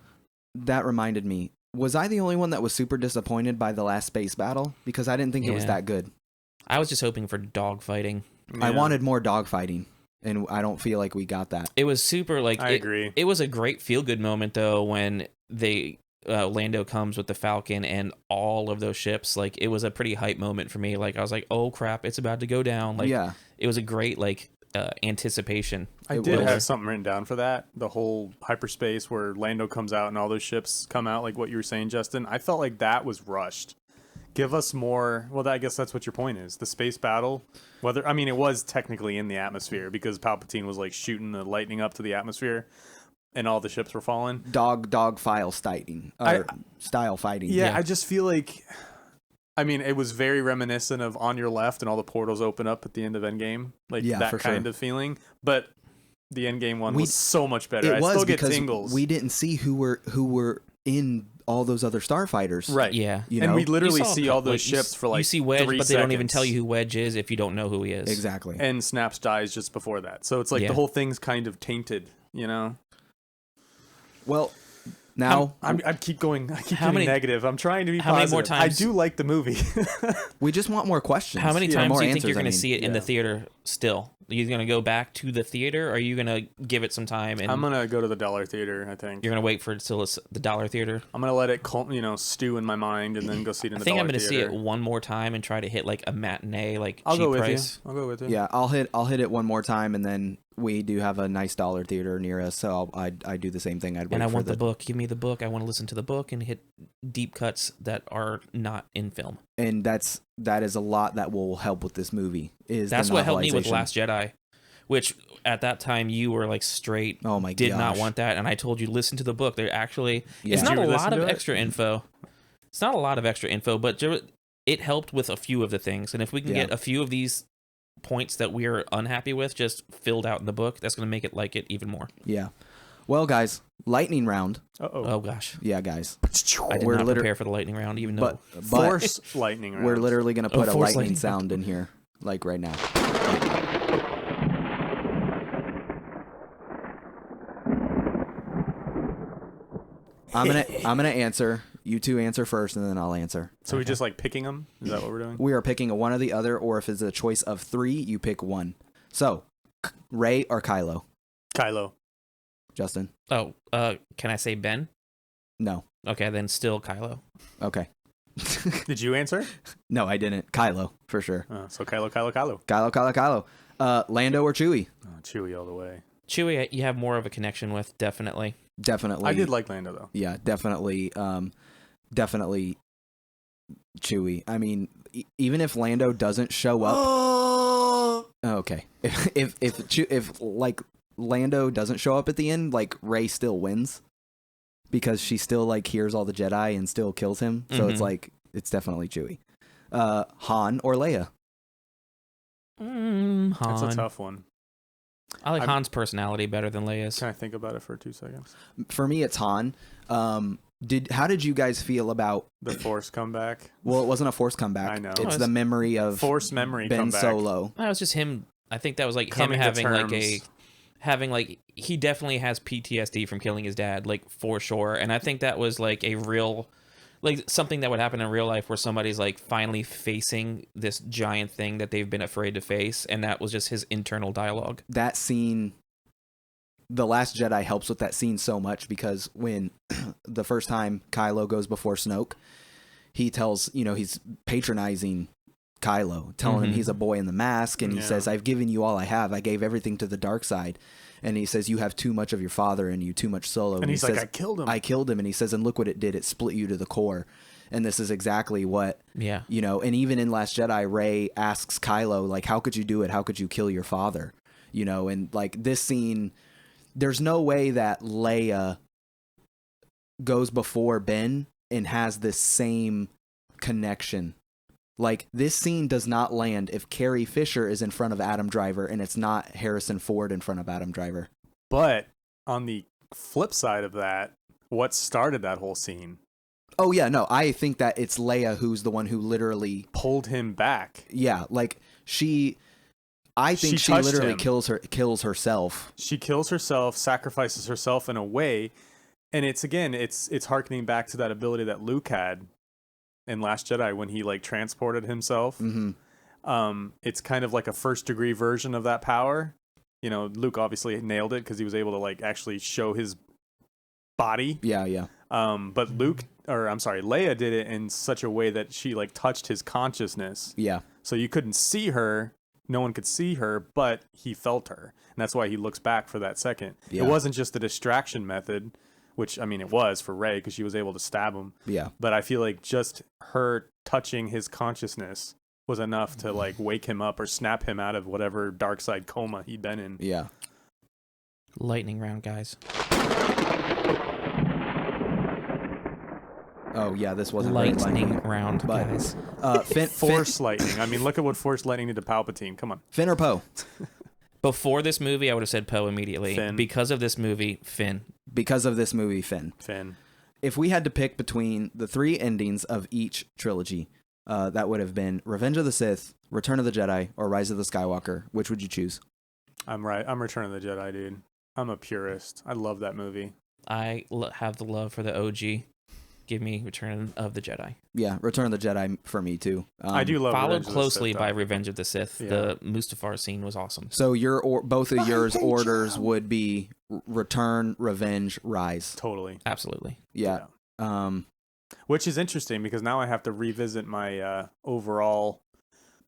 that reminded me. Was I the only one that was super disappointed by the last space battle? Because I didn't think it was that good. I was just hoping for dogfighting. I wanted more dogfighting, and I don't feel like we got that. It was super I agree. It was a great feel-good moment though when Lando comes with the Falcon and all of those ships. Like, it was a pretty hype moment for me. Like, I was like, oh crap, it's about to go down. Like, it was a great anticipation. I did have something written down for that. The whole hyperspace where Lando comes out and all those ships come out, like what you were saying, Justin. I felt like that was rushed. Give us more. Well, I guess that's what your point is. The space battle. It was technically in the atmosphere because Palpatine was like shooting the lightning up to the atmosphere, and all the ships were falling. Dog style fighting. Yeah, I just feel like. It was very reminiscent of On Your Left and all the portals open up at the end of Endgame. That kind of feeling. But the Endgame one was so much better. I still get tingles. We didn't see who were in all those other starfighters. Right. Yeah. And we literally see all those ships for like 3 seconds. You see Wedge, but they don't even tell you who Wedge is if you don't know who he is. Exactly. And Snaps dies just before that. So it's like the whole thing's kind of tainted, you know? Well... Now I keep getting negative. I'm trying to be positive. Many more times? I do like the movie. We just want more questions. How many times do you think you're going to see it in the theater still? Are you going to go back to the theater, or are you going to give it some time? And I'm going to go to the dollar theater, I think. You're going to wait for it till it's the dollar theater? I'm going to let it stew in my mind and then go see it in the dollar theater. I think I'm going to see it one more time and try to hit like a matinee, I'll cheap go with price. You. I'll go with you. Yeah, I'll hit it one more time, and then we do have a nice dollar theater near us, so I do the same thing. I want the book. Give me the book. I want to listen to the book and hit deep cuts that are not in film. And that is a lot that will help with this movie. That's what helped me with Last Jedi, which at that time you were like straight. Oh my god! Did not want that, and I told you listen to the book. They're actually it's not a lot of extra info. It's not a lot of extra info, but it helped with a few of the things. And if we can get a few of these points that we are unhappy with just filled out in the book, that's going to make it like it even more. Yeah. Well, guys, lightning round. Oh gosh. Yeah, guys. I did not prepare for the lightning round, even though. But force lightning round. We're literally going to put a lightning sound in here, like right now. I'm gonna answer. You two answer first, and then I'll answer. So we just like picking them? Is that what we're doing? We are picking a one or the other, or if it's a choice of 3, you pick one. So, Rey or Kylo? Kylo. Justin? Oh, can I say Ben? No. Okay, then still Kylo. Okay. Did you answer? No, I didn't. Kylo, for sure. So Kylo. Kylo. Lando or Chewie? Oh, Chewie all the way. Chewie, you have more of a connection with, definitely. Definitely. I did like Lando, though. Yeah, definitely. Definitely Chewie. I mean, even if Lando doesn't show up... Okay. If like Lando doesn't show up at the end, like Rey still wins. Because she still like hears all the Jedi and still kills him. So it's like, it's definitely Chewie. Han or Leia? Han. That's a tough one. I like Han's personality better than Leia's. Can I think about it for 2 seconds? For me, it's Han. How did you guys feel about the Force comeback? Well, it wasn't a Force comeback. I know. It's the memory of Force memory Ben comeback. Solo. That was just him. I think that was like Coming him having he definitely has PTSD from killing his dad, like for sure. And I think that was like a real, like something that would happen in real life where somebody's like finally facing this giant thing that they've been afraid to face. And that was just his internal dialogue. That scene, The Last Jedi helps with that scene so much because when the first time Kylo goes before Snoke, he tells, he's patronizing Kylo, telling him he's a boy in the mask, and he says, I've given you all I have. I gave everything to the dark side. And he says, you have too much of your father in you, too much Solo. And he's he like, says, I killed him. I killed him. And he says, and look what it did. It split you to the core. And this is exactly what, and even in Last Jedi, Rey asks Kylo, like, how could you do it? How could you kill your father? And like this scene, there's no way that Leia goes before Ben and has this same connection. Like, this scene does not land if Carrie Fisher is in front of Adam Driver and it's not Harrison Ford in front of Adam Driver. But on the flip side of that, what started that whole scene? Oh, yeah, no, I think that it's Leia who's the one who literally... pulled him back. Yeah, like, I think she literally kills herself. She kills herself, sacrifices herself in a way, And it's harkening back to that ability that Luke had in Last Jedi when he like transported himself. It's kind of like a first degree version of that power. You know, Luke obviously nailed it because he was able to like actually show his body. Yeah. But Leia did it in such a way that she like touched his consciousness. Yeah. So you couldn't see her. No one could see her, but he felt her. And that's why he looks back for that second. Yeah. It wasn't just the distraction method, which, I mean, it was for Rey because she was able to stab him. Yeah. But I feel like just her touching his consciousness was enough to like wake him up or snap him out of whatever dark side coma he'd been in. Yeah. Lightning round, guys. Oh yeah, this wasn't lightning round, but, guys. Force lightning. I mean, look at what Force lightning did to Palpatine. Come on. Finn or Poe? Before this movie, I would have said Poe immediately. Finn. Because of this movie, Finn. Because of this movie, Finn. If we had to pick between the 3 endings of each trilogy, that would have been Revenge of the Sith, Return of the Jedi, or Rise of the Skywalker. Which would you choose? I'm Return of the Jedi, dude. I'm a purist. I love that movie. I have the love for the OG. Give me Return of the Jedi. Yeah, Return of the Jedi for me too. I do love followed Revenge closely of the Sith, by Revenge of the Sith. Yeah. The Mustafar scene was awesome. So both of yours orders would be Return, Revenge, Rise. Totally. Absolutely. Yeah. Which is interesting because now I have to revisit my overall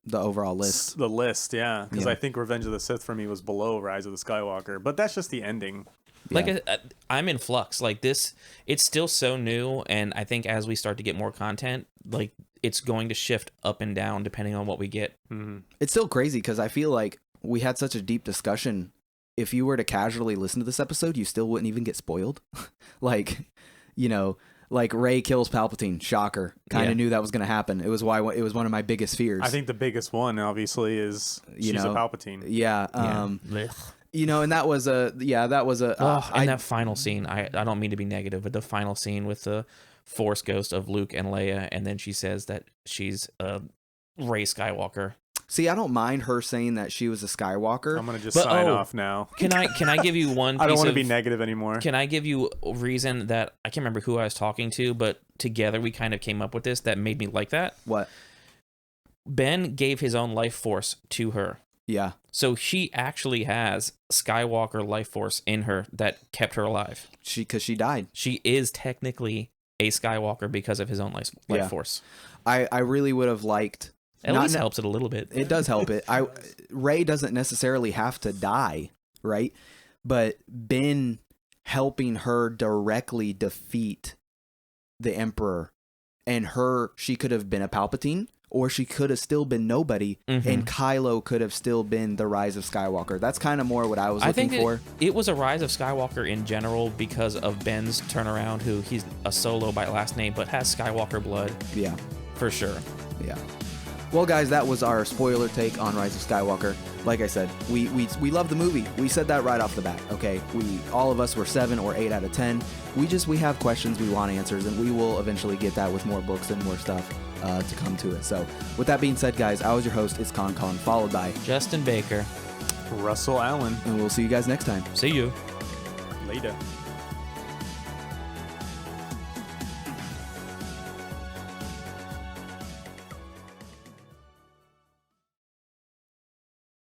list. The list, yeah. Because Yeah. I think Revenge of the Sith for me was below Rise of the Skywalker, but that's just the ending. Yeah. Like I'm in flux. Like this, it's still so new, and I think as we start to get more content, like it's going to shift up and down depending on what we get. Mm-hmm. It's still crazy because I feel like we had such a deep discussion. If you were to casually listen to this episode, you still wouldn't even get spoiled. Like, you know, like Rey kills Palpatine. Shocker. Kind of knew that was going to happen. It was one of my biggest fears. I think the biggest one, obviously, is she's a Palpatine. Yeah. You know, and that was that final scene, I don't mean to be negative, but the final scene with the Force ghost of Luke and Leia, and then she says that she's Rey Skywalker. See, I don't mind her saying that she was a Skywalker. I'm gonna just sign off now. Can I give you one? I don't want to be negative anymore. Can I give you a reason that I can't remember who I was talking to, but together we kind of came up with this that made me like that? What? Ben gave his own life force to her. Yeah. So she actually has Skywalker life force in her that kept her alive. Because she died. She is technically a Skywalker because of his own life force. I really would have liked. At least helps it a little bit. It does help it. Rey doesn't necessarily have to die, right? But Ben helping her directly defeat the Emperor, and she could have been a Palpatine, or she could have still been nobody, and Kylo could have still been the Rise of Skywalker. That's kind of more what I was looking for. It was a Rise of Skywalker in general because of Ben's turnaround, who he's a Solo by last name, but has Skywalker blood. Yeah. For sure. Yeah. Well, guys, that was our spoiler take on Rise of Skywalker. Like I said, we love the movie. We said that right off the bat. Okay, all of us were 7 or 8 out of 10. We have questions, we want answers, and we will eventually get that with more books and more stuff to come to it. So, with that being said, guys, I was your host. It's KonKon, followed by Justin Baker, Russell Allen, and we'll see you guys next time. See you later.